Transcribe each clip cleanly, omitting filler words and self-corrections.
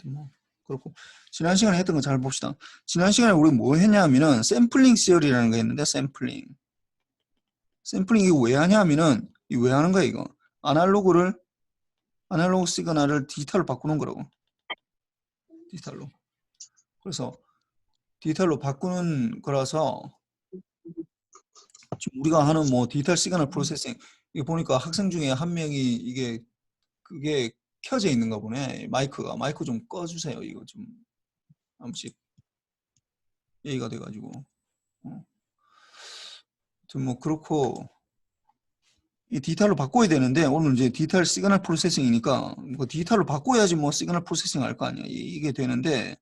뭐 그렇고 지난 시간에 했던 거 잘 봅시다. 지난 시간에 우리 뭐 했냐면은 샘플링 시어리라는 거 했는데 샘플링 이거 왜 하냐면은 이 왜 하는 거야 이거 아날로그 시그널을 디지털로 바꾸는 거라고. 디지털로. 그래서 디지털로 바꾸는 거라서 지금 우리가 하는 뭐 디지털 시그널 프로세싱 이거 보니까 학생 중에 한 명이 이게 그게 켜져 있는가 보네. 마이크 좀 꺼주세요. 이거 좀 한 번씩 얘기가 돼가지고 좀 뭐 그렇고 이 디지털로 바꿔야 되는데 오늘 이제 디지털 시그널 프로세싱이니까 뭐 디지털로 바꿔야지 뭐 시그널 프로세싱 할 거 아니야. 이게 되는데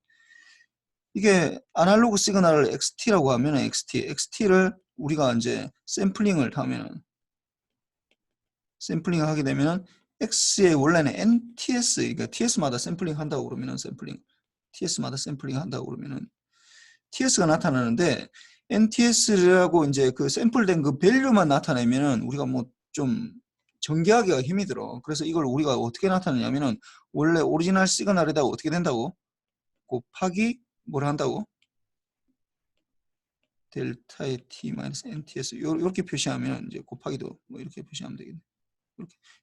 이게 아날로그 시그널을 XT라고 하면 XT를 우리가 이제 샘플링을 하게 되면은 X의 원래는 NTS, 그러니까 TS마다 샘플링 한다고 그러면은 TS마다 샘플링 한다고 그러면은 TS가 나타나는데 NTS라고 이제 그 샘플된 그 밸류만 나타내면은 우리가 뭐 좀 전개하기가 힘이 들어. 그래서 이걸 우리가 어떻게 나타내냐면은 원래 오리지널 시그널에다가 어떻게 된다고? 곱하기 뭘 한다고? 델타의 t-nts 이렇게 표시하면 이제 곱하기도 뭐 이렇게 표시하면 되겠네.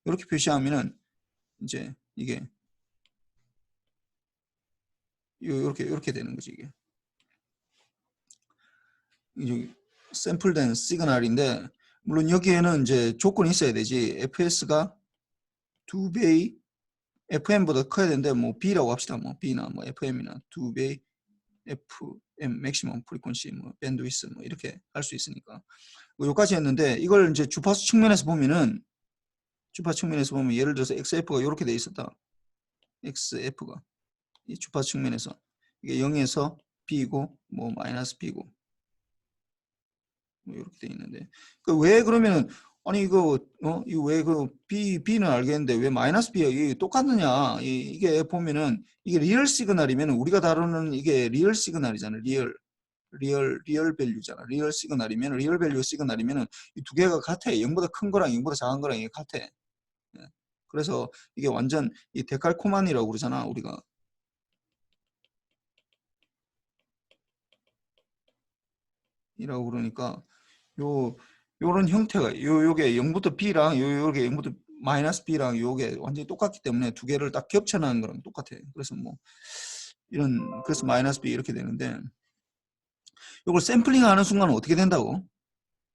이렇게 표시하면은 이제 이게 이렇게 되는 거지 이게. 이제 샘플된 시그널인데 물론 여기에는 이제 조건이 있어야 되지. FS가 2배 FM보다 커야 되는데 뭐 B라고 합시다. 뭐 B나 뭐 FM이나 2배 FM 맥시멈 프리퀀시 뭐 밴드위스 뭐 이렇게 할 수 있으니까 뭐 여기까지 했는데 이걸 이제 주파수 측면에서 보면 예를 들어서 XF가 이렇게 돼 있었다. XF가 이 주파수 측면에서 이게 0에서 B고 뭐 마이너스 B고 뭐 이렇게 돼 있는데 그 왜 그러면은 아니 이거 이거 왜 그 B는 알겠는데 왜 마이너스 B가 이게 똑같느냐 이게 보면은 이게 리얼 시그널이면 우리가 다루는 이게 리얼 시그널이잖아. 리얼 밸류잖아. 리얼 밸류 시그널이면은 이 두 개가 같아. 0보다 큰 거랑 0보다 작은 거랑 이게 같아. 예. 그래서 이게 완전 이 데칼코마니라고 그러잖아 우리가. 이라고 그러니까 요런 형태가 요게 0부터 B랑 요게 0부터 마이너스 B랑 요게 완전히 똑같기 때문에 두 개를 딱 겹쳐놓은 거랑 똑같아. 그래서 뭐 그래서 마이너스 B 이렇게 되는데 요걸 샘플링 하는 순간은 어떻게 된다고?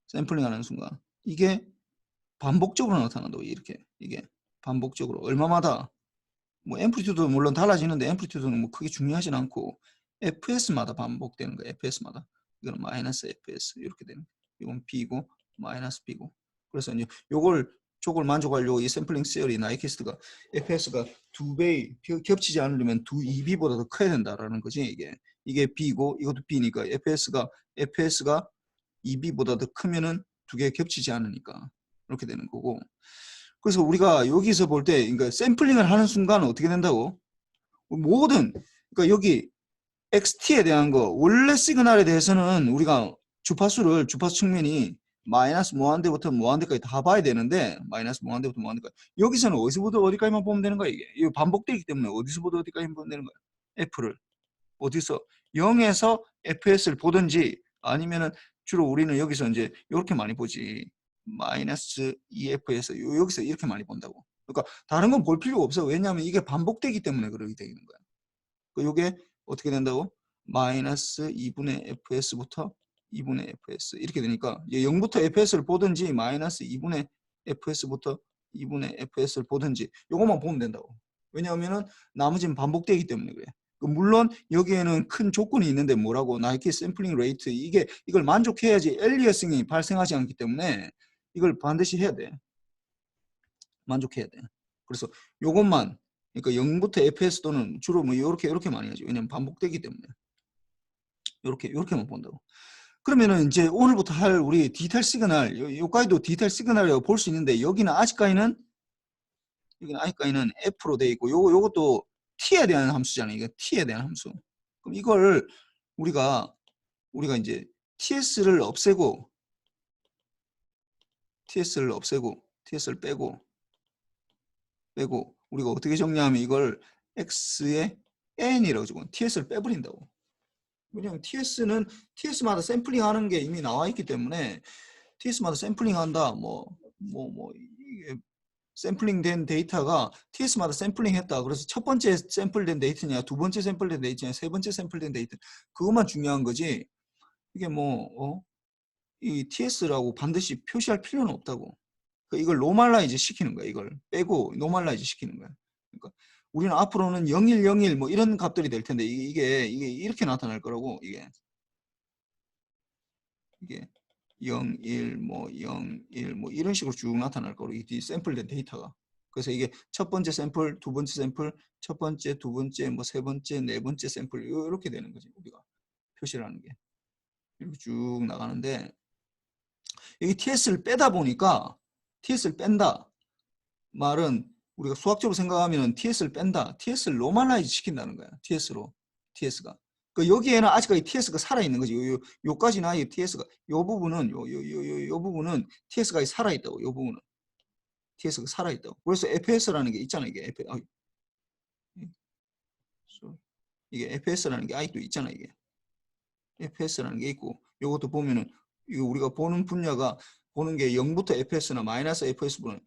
샘플링 하는 순간 이게 반복적으로 나타난다고. 이게 반복적으로 얼마마다 뭐 앰플리튜드도 물론 달라지는데 앰플리튜드는 뭐 크게 중요하진 않고 FS마다 반복되는 거야. FS마다. 이거는 마이너스 FS 이렇게 되는 거야. 이건 B고 마이너스 B고. 그래서 이제 저걸 만족하려고 이 샘플링 시어리 나이키스트가 FS가 2배 겹치지 않으려면 2B보다 더 커야 된다라는 거지. 이게 B고 이것도 B니까 FS가 2B보다 더 크면은 두 개 겹치지 않으니까 이렇게 되는 거고. 그래서 우리가 여기서 볼 때 그러니까 샘플링을 하는 순간 어떻게 된다고? 그러니까 여기 XT에 대한 거 원래 시그널에 대해서는 우리가 주파수 측면이 마이너스 무한대부터 무한대까지 다 봐야 되는데 마이너스 무한대부터 무한대까지 여기서는 어디서부터 어디까지만 보면 되는 거야. 이게 반복되기 때문에 어디서부터 어디까지 보면 되는 거야. F를 어디서 0에서 FS를 보든지 아니면은 주로 우리는 여기서 이제 이렇게 많이 보지. 마이너스 EF에서 여기서 이렇게 많이 본다고. 그러니까 다른 건 볼 필요가 없어. 왜냐하면 이게 반복되기 때문에 그렇게 되는 거야. 이게 어떻게 된다고? 마이너스 2분의 FS부터 2분의 FS 이렇게 되니까 0부터 FS를 보든지 마이너스 2분의 FS부터 2분의 FS를 보든지 이것만 보면 된다고. 왜냐하면 나머지는 반복되기 때문에 그래. 물론 여기에는 큰 조건이 있는데 뭐라고? 나이키 샘플링 레이트 이걸 만족해야지 엘리어싱이 발생하지 않기 때문에 이걸 반드시 해야 돼. 만족해야 돼. 그래서 요것만 그러니까 0부터 FS 또는 주로 뭐 이렇게 많이 하죠. 왜냐면 반복되기 때문에 이렇게만 본다고. 그러면은 이제 오늘부터 할 우리 디지털 시그널 요까지도 디지털 시그널이라고 볼 수 있는데 여기는 아직까지는 F로 돼 있고 요것도 T에 대한 함수잖아요. 이게 T에 대한 함수. 그럼 이걸 우리가 이제 TS를 TS를 빼고 우리가 어떻게 정리하면 이걸 X의 n이라고 적어. ts를 빼버린다고. 왜냐면 ts마다 샘플링 하는 게 이미 나와 있기 때문에 ts마다 샘플링 한다. 이게 샘플링 된 데이터가 ts마다 샘플링 했다. 그래서 첫 번째 샘플된 데이터냐, 두 번째 샘플된 데이터냐, 세 번째 샘플된 데이터, 그것만 중요한 거지. 이게 이 ts라고 반드시 표시할 필요는 없다고. 그러니까 이걸 노멀라이즈 시키는 거야. 이걸 빼고 노멀라이즈 시키는 거야. 그러니까 우리는 앞으로는 0101 뭐 이런 값들이 될 텐데 이게 이렇게 나타날 거라고. 이게 01 01 이런 식으로 쭉 나타날 거로 이 샘플된 데이터가. 그래서 이게 첫 번째 샘플, 두 번째 샘플, 첫 번째, 두 번째, 세 번째, 네 번째 샘플 이렇게 되는 거지. 우리가 표시를 하는 게. 이렇게 쭉 나가는데 여기 ts를 빼다 보니까 ts를 뺀다 말은 우리가 수학적으로 생각하면 ts를 뺀다. ts를 노멀라이즈 시킨다는 거야. ts로. ts가. 그 여기에는 아직까지 ts가 살아있는 거지. 요까지나 이 ts가 요 부분은 요 부분은 ts가 살아있다고. 요 부분은 ts가 살아있다고. 그래서 fs라는 게 있잖아. 이게 fs라는 게 아직도 있잖아. 이게 fs라는 게 있고 요것도 보면은 이거 우리가 보는 분야가 보는 게 0부터 fs나 마이너스 fs분은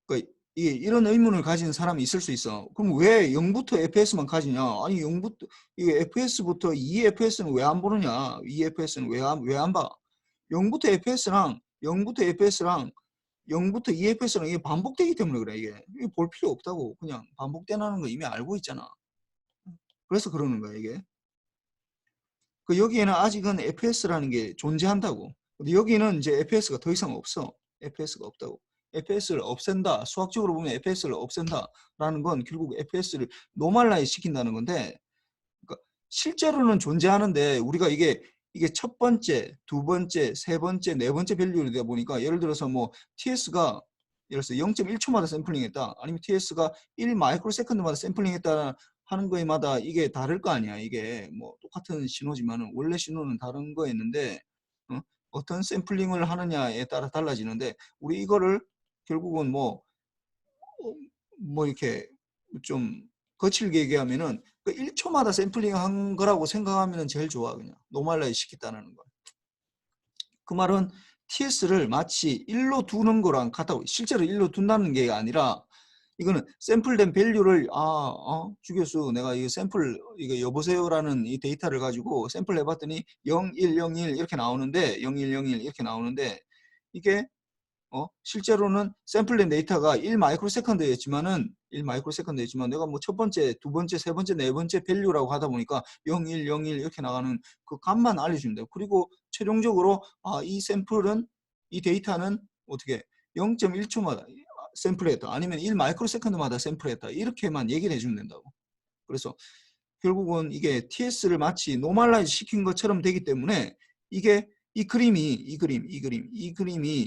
그러니까 이런 의문을 가진 사람이 있을 수 있어. 그럼 왜 0부터 fs만 가지냐? 아니 0부터 이게 fs부터 2fs는 왜 안 보느냐? 2fs는 왜 안 봐? 0부터 fs랑 0부터 fs랑 0부터 2fs랑 이게 반복되기 때문에 그래. 이게 볼 필요 없다고. 그냥 반복되는 거 이미 알고 있잖아. 그래서 그러는 거야 이게. 그 여기에는 아직은 fs라는 게 존재한다고. 근데 여기는 이제 fs가 더 이상 없어. fs가 없다고. fs를 없앤다. 수학적으로 보면 fs를 없앤다라는 건 결국 fs를 노멀라이즈 시킨다는 건데, 그러니까 실제로는 존재하는데 우리가 이게 첫 번째, 두 번째, 세 번째, 네 번째 밸류를 되다 보니까 예를 들어서 ts가 예를 들어서 0.1초마다 샘플링했다. 아니면 ts가 1 마이크로세컨드마다 샘플링했다 하는 거에마다 이게 다를 거 아니야. 이게 똑같은 신호지만은 원래 신호는 다른 거였는데 어떤 샘플링을 하느냐에 따라 달라지는데 우리 이거를 결국은 이렇게 좀 거칠게 얘기하면은 그 1초마다 샘플링 한 거라고 생각하면 제일 좋아. 그냥 노멀라이즈 시켰다는 거. 그 말은 ts를 마치 1로 두는 거랑 같다고. 실제로 1로 둔다는 게 아니라 이거는 샘플된 밸류를 주교수 내가 이 샘플 이거 여보세요라는 이 데이터를 가지고 샘플 해봤더니 0101 이렇게 나오는데 0101 이렇게 나오는데 이게 실제로는 샘플된 데이터가 1 마이크로세컨드였지만 내가 첫 번째, 두 번째, 세 번째, 네 번째 밸류라고 하다 보니까 0101 이렇게 나가는 그 값만 알려준다. 그리고 최종적으로 이 샘플은 이 데이터는 어떻게 0.1초마다 샘플했다. 아니면 1 마이크로세컨드마다 샘플했다. 이렇게만 얘기를 해주면 된다고. 그래서 결국은 이게 ts를 마치 노멀라이즈 시킨 것처럼 되기 때문에 이게 이 그림이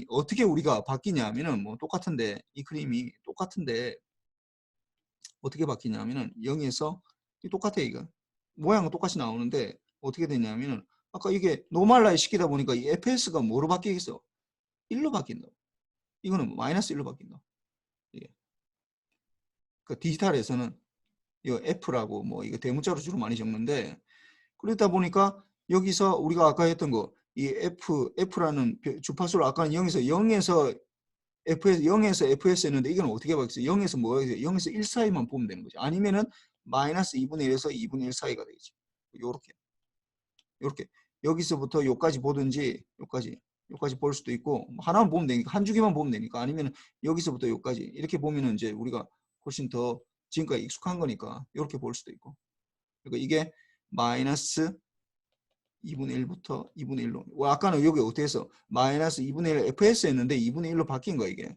어떻게 우리가 바뀌냐면은 똑같은데 이 그림이 똑같은데 어떻게 바뀌냐면은 0에서 똑같아. 이거 모양은 똑같이 나오는데 어떻게 되냐면은 아까 이게 노멀라이즈 시키다 보니까 이 fs가 뭐로 바뀌겠어? 1로 바뀐다. 이거는 마이너스 1로 바뀐다. 이게 그 디지털에서는 이거 F라고 이거 대문자로 주로 많이 적는데 그러다 보니까 여기서 우리가 아까 했던 거 이 F라는 주파수를 아까는 0에서 Fs 했는데 이건 어떻게 바뀌었어요? 0에서 0에서 1 사이만 보면 되는 거죠. 아니면은 마이너스 2분의 1에서 2분의 1 사이가 되겠죠. 요렇게 여기서부터 요까지 보든지 요까지 볼 수도 있고 하나만 보면 되니까 한 주기만 보면 되니까 아니면 여기서부터 요까지 이렇게 보면은 이제 우리가 훨씬 더 지금까지 익숙한 거니까 이렇게 볼 수도 있고. 그러니까 이게 마이너스 2분의 1부터 2분의 1로. 아까는 여기 어떻게 해서 마이너스 2분의 1 fs 했는데 2분의 1로 바뀐 거야 이게.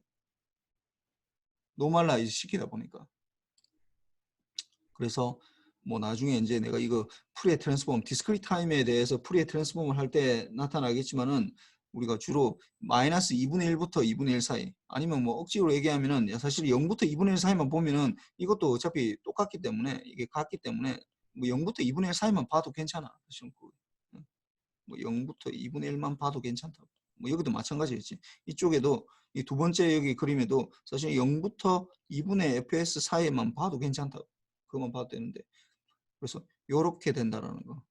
노멀라이즈 시키다 보니까. 그래서 나중에 이제 내가 이거 푸리에 트랜스폼, 디스크리트 타임에 대해서 푸리에 트랜스폼을 할 때 나타나겠지만은 우리가 주로 마이너스 2분의 1부터 2분의 1 사이 아니면 억지로 얘기하면은 사실 0부터 2분의 1 사이만 보면은 이것도 어차피 똑같기 때문에 이게 같기 때문에 0부터 2분의 1 사이만 봐도 괜찮아. 0부터 2분의 1만 봐도 괜찮다고. 여기도 마찬가지겠지. 이쪽에도 이 두 번째 여기 그림에도 사실 0부터 2분의 fs 사이만 봐도 괜찮다고. 그것만 봐도 되는데. 그래서 요렇게 된다라는 거.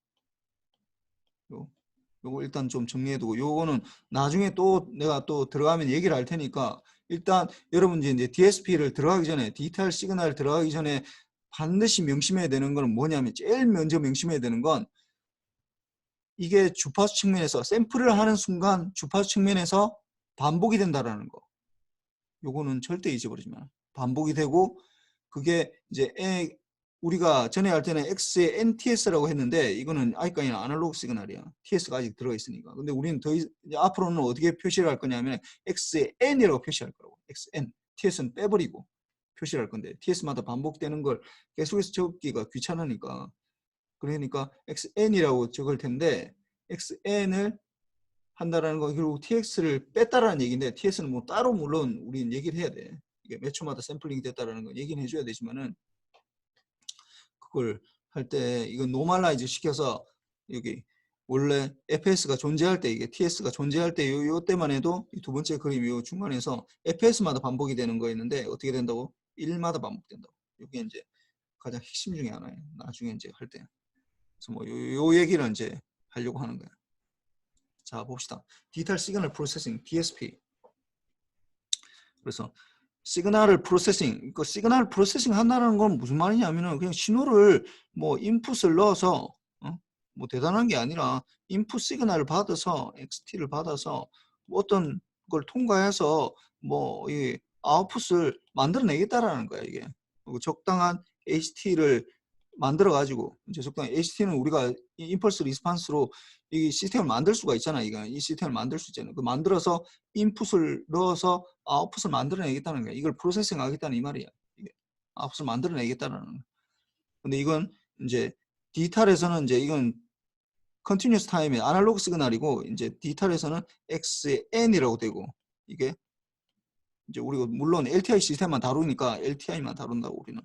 요거 일단 좀 정리해두고, 요거는 나중에 또 내가 또 들어가면 얘기를 할 테니까, 일단 여러분 이제 DSP를 들어가기 전에, 디지털 시그널 들어가기 전에 반드시 명심해야 되는 건 뭐냐면, 제일 먼저 명심해야 되는 건 이게 주파수 측면에서 샘플을 하는 순간 주파수 측면에서 반복이 된다라는 거. 요거는 절대 잊어버리지 마. 반복이 되고, 그게 이제 우리가 전에 할 때는 X의 NTS라고 했는데, 이거는 아직까지는 아날로그 시그널이야. TS가 아직 들어가 있으니까. 근데 우리는 이제 앞으로는 어떻게 표시를 할 거냐면 X의 N이라고 표시할 거라고. XN. TS는 빼버리고 표시를 할 건데, TS마다 반복되는 걸 계속해서 적기가 귀찮으니까. 그러니까 XN이라고 적을 텐데, XN을 한다라는 건 결국 TX를 뺐다라는 얘기인데, TS는 뭐 따로 물론 우리는 얘기를 해야 돼. 이게 몇 초마다 샘플링이 됐다라는 거 얘기는 해줘야 되지만은, 그걸 할 때 이건 노멀라이즈 시켜서, 여기 원래 FS가 존재할 때, 이게 TS가 존재할 때 요 때만 해도 이 두 번째 그림 요 중간에서 FS마다 반복이 되는 거였는데, 어떻게 된다고? 1마다 반복된다고. 이게 이제 가장 핵심 중에 하나예요. 나중에 이제 할 때. 그래서 뭐 요 얘기를 이제 하려고 하는 거예요. 자, 봅시다. 디지털 시그널 프로세싱, DSP. 그래서 시그널을 프로세싱, 그 시그널 프로세싱 한다는 건 무슨 말이냐면은, 그냥 신호를 뭐 인풋을 넣어서, 뭐 대단한 게 아니라 인풋 시그널을 받아서, XT를 받아서 뭐 어떤 걸 통과해서 뭐 이 아웃풋을 만들어내겠다라는 거야, 이게. 그리고 적당한 HT를 만들어 가지고, 이제 적당한 HT는 우리가 임펄스 리스판스로 이 시스템을 만들 수가 있잖아. 이 시스템을 만들 수 있잖아. 그 만들어서 인풋을 넣어서 아웃풋을 만들어내겠다는 거야. 이걸 프로세싱 하겠다는 이 말이야. 이게 아웃풋을 만들어내겠다는 거야. 근데 이건 이제 디지털에서는 이제 이건 컨티뉴스 타임의 아날로그 시그널이고, 이제 디지털에서는 XN이라고 되고, 이게 이제 우리가 물론 LTI 시스템만 다루니까 LTI만 다룬다고, 우리는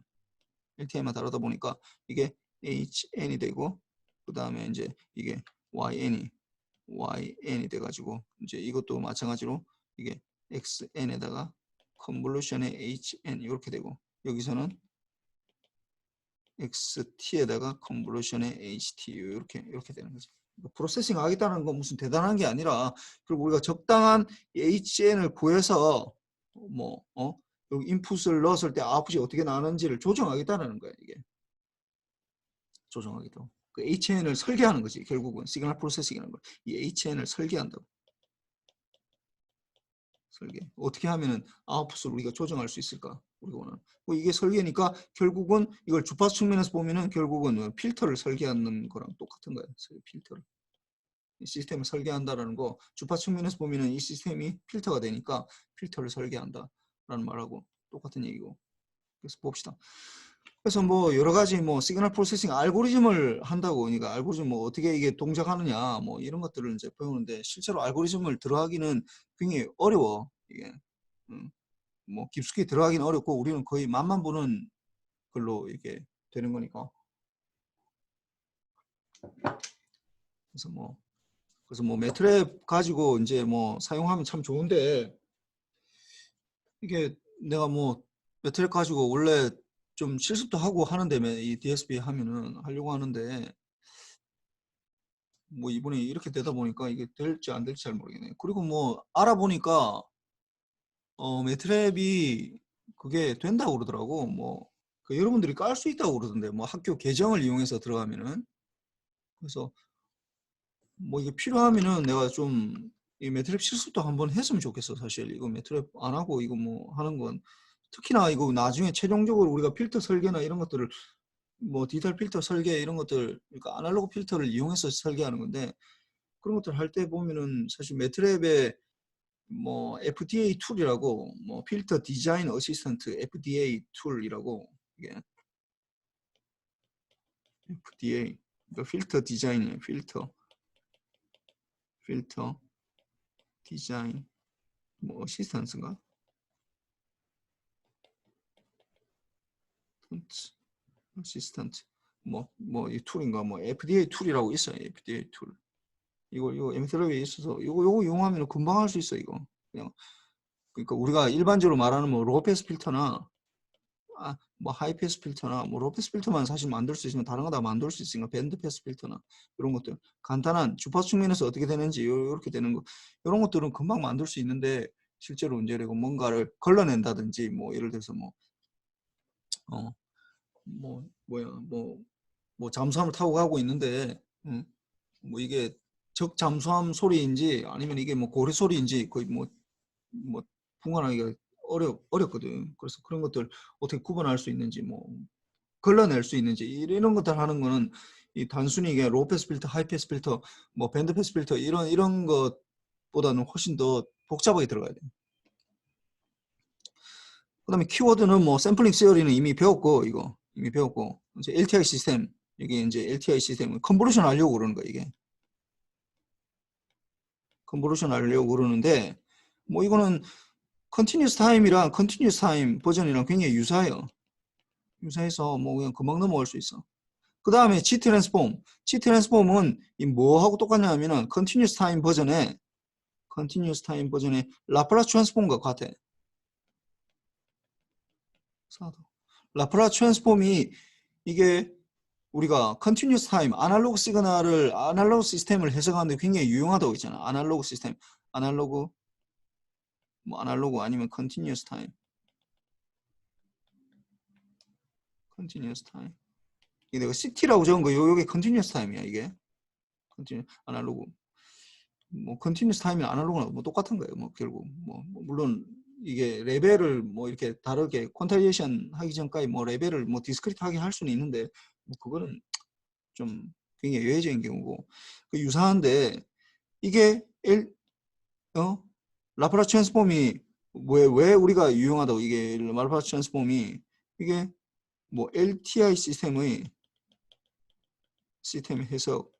LTI만 다루다 보니까 이게 HN이 되고, 그 다음에 이제 이게 YN이 돼가지고, 이제 이것도 마찬가지로 이게 XN에다가 컨볼루션의 HN 이렇게 되고, 여기서는 XT에다가 컨볼루션의 HT 이렇게 되는 거죠. 프로세싱 하겠다는 건 무슨 대단한 게 아니라, 그리고 우리가 적당한 HN을 구해서 뭐 여기 인풋을 넣었을 때 아웃풋이 어떻게 나는지를 조정하겠다는 거야. 이게 조정하기도. 그 HN을 설계하는 거지. 결국은 시그널 프로세싱이라는 거. 이 HN을 설계한다고. 설계. 어떻게 하면은 아웃풋을 우리가 조정할 수 있을까? 우리가 원하는. 뭐 이게 설계니까 결국은 이걸 주파수 측면에서 보면은 결국은 필터를 설계하는 거랑 똑같은 거예요. 필터를. 이 시스템을 설계한다라는 거, 주파수 측면에서 보면은 이 시스템이 필터가 되니까 필터를 설계한다라는 말하고 똑같은 얘기고. 그래서 봅시다. 그래서 뭐 여러 가지 뭐 시그널 프로세싱 알고리즘을 한다고, 그러니까 알고리즘 뭐 어떻게 이게 동작하느냐 뭐 이런 것들을 이제 배우는데, 실제로 알고리즘을 들어가기는 굉장히 어려워. 이게 뭐 깊숙이 들어가기는 어렵고, 우리는 거의 맛만 보는 걸로 이렇게 되는 거니까. 그래서 뭐 매트랩 가지고 이제 뭐 사용하면 참 좋은데, 이게 내가 뭐 매트랩 가지고 원래 좀 실습도 하고 하는데, 이 DSP 하면은 하려고 하는데, 뭐 이번에 이렇게 되다 보니까 이게 될지 안 될지 잘 모르겠네. 그리고 뭐 알아보니까 매트랩이 그게 된다고 그러더라고. 뭐 그 여러분들이 깔 수 있다고 그러던데, 뭐 학교 계정을 이용해서 들어가면은. 그래서 뭐 이게 필요하면은 내가 좀 이 매트랩 실습도 한번 했으면 좋겠어. 사실 이거 매트랩 안 하고 이거 뭐 하는 건, 특히나 이거 나중에 최종적으로 우리가 필터 설계나 이런 것들을, 뭐 디지털 필터 설계 이런 것들, 그러니까 아날로그 필터를 이용해서 설계하는 건데, 그런 것들 할 때 보면은 사실 매트랩에 뭐 FDA 툴이라고, 뭐 필터 디자인 어시스턴트 FDA 툴이라고, 이게 FDA, 그러니까 필터 디자인이에요. 필터 디자인 뭐 어시스턴트인가? 어시스턴트 뭐 이 툴인가, 뭐 FDA 툴이라고 있어요. FDA 툴. 이거 엠스랩에 있어서 요거 이용하면 금방 할 수 있어. 이거 그냥, 그러니까 우리가 일반적으로 말하는 뭐 로우 패스 필터나 뭐 하이패스 필터나 뭐 로패스 필터만 사실 만들 수 있으면 다른 거 다 만들 수 있으니까 밴드 패스 필터나 이런 것들 간단한 주파수 측면에서 어떻게 되는지 이렇게 되는 거 이런 것들은 금방 만들 수 있는데 실제로 이제 뭔가를 걸러낸다든지 뭐 예를 들어서 뭐 잠수함을 타고 가고 있는데 뭐 이게 적 잠수함 소리인지 아니면 이게 뭐 고래 소리인지 거의 뭐 분간하기가 어렵거든. 그래서 그런 것들 어떻게 구분할 수 있는지 뭐 걸러낼 수 있는지 이런 것들 하는 거는 이 단순히 이게 로우 패스 필터, 하이 패스 필터, 뭐 밴드 패스 필터 이런 것보다는 훨씬 더 복잡하게 들어가야 돼. 그다음에 키워드는 뭐 샘플링 시어리는 이미 배웠고 이미 배웠고 이제 LTI 시스템 이게 이제 LTI 시스템은 컨버루션 하려고 그러는 거야 이게. 컨버루션 하려고 그러는데 뭐 이거는 컨티뉴스 타임이랑 컨티뉴스 타임 버전이랑 굉장히 유사해요. 유사해서 뭐 그냥 금방 넘어갈 수 있어. 그 다음에 G 트랜스폼. G 트랜스폼은 이 뭐하고 똑같냐 하면은 컨티뉴스 타임 버전에 라플라스 트랜스폼과 같아. 라플라스 트랜스폼이 이게 우리가 컨티뉴스 타임 아날로그 시스템을 해석하는데 굉장히 유용하다고 있잖아. 아날로그 시스템. 아날로그 아니면 컨티뉴스 타임. 컨티뉴스 타임. 이게 내가 CT라고 적은 거 요게 컨티뉴스 타임이야 이게. 아날로그. 뭐 컨티뉴스 타임이나 아날로그나 뭐 똑같은 거예요. 뭐 결국 뭐 물론 이게 레벨을 뭐 이렇게 다르게 퀀타이제이션 하기 전까지 뭐 레벨을 뭐 디스크리트하게 할 수는 있는데 뭐 그거는 좀 굉장히 예외적인 경우고 그 유사한데 이게 라플라스 트랜스폼이 왜 우리가 유용하다고 이게 라플라스 트랜스폼이 이게 뭐 LTI 시스템 해석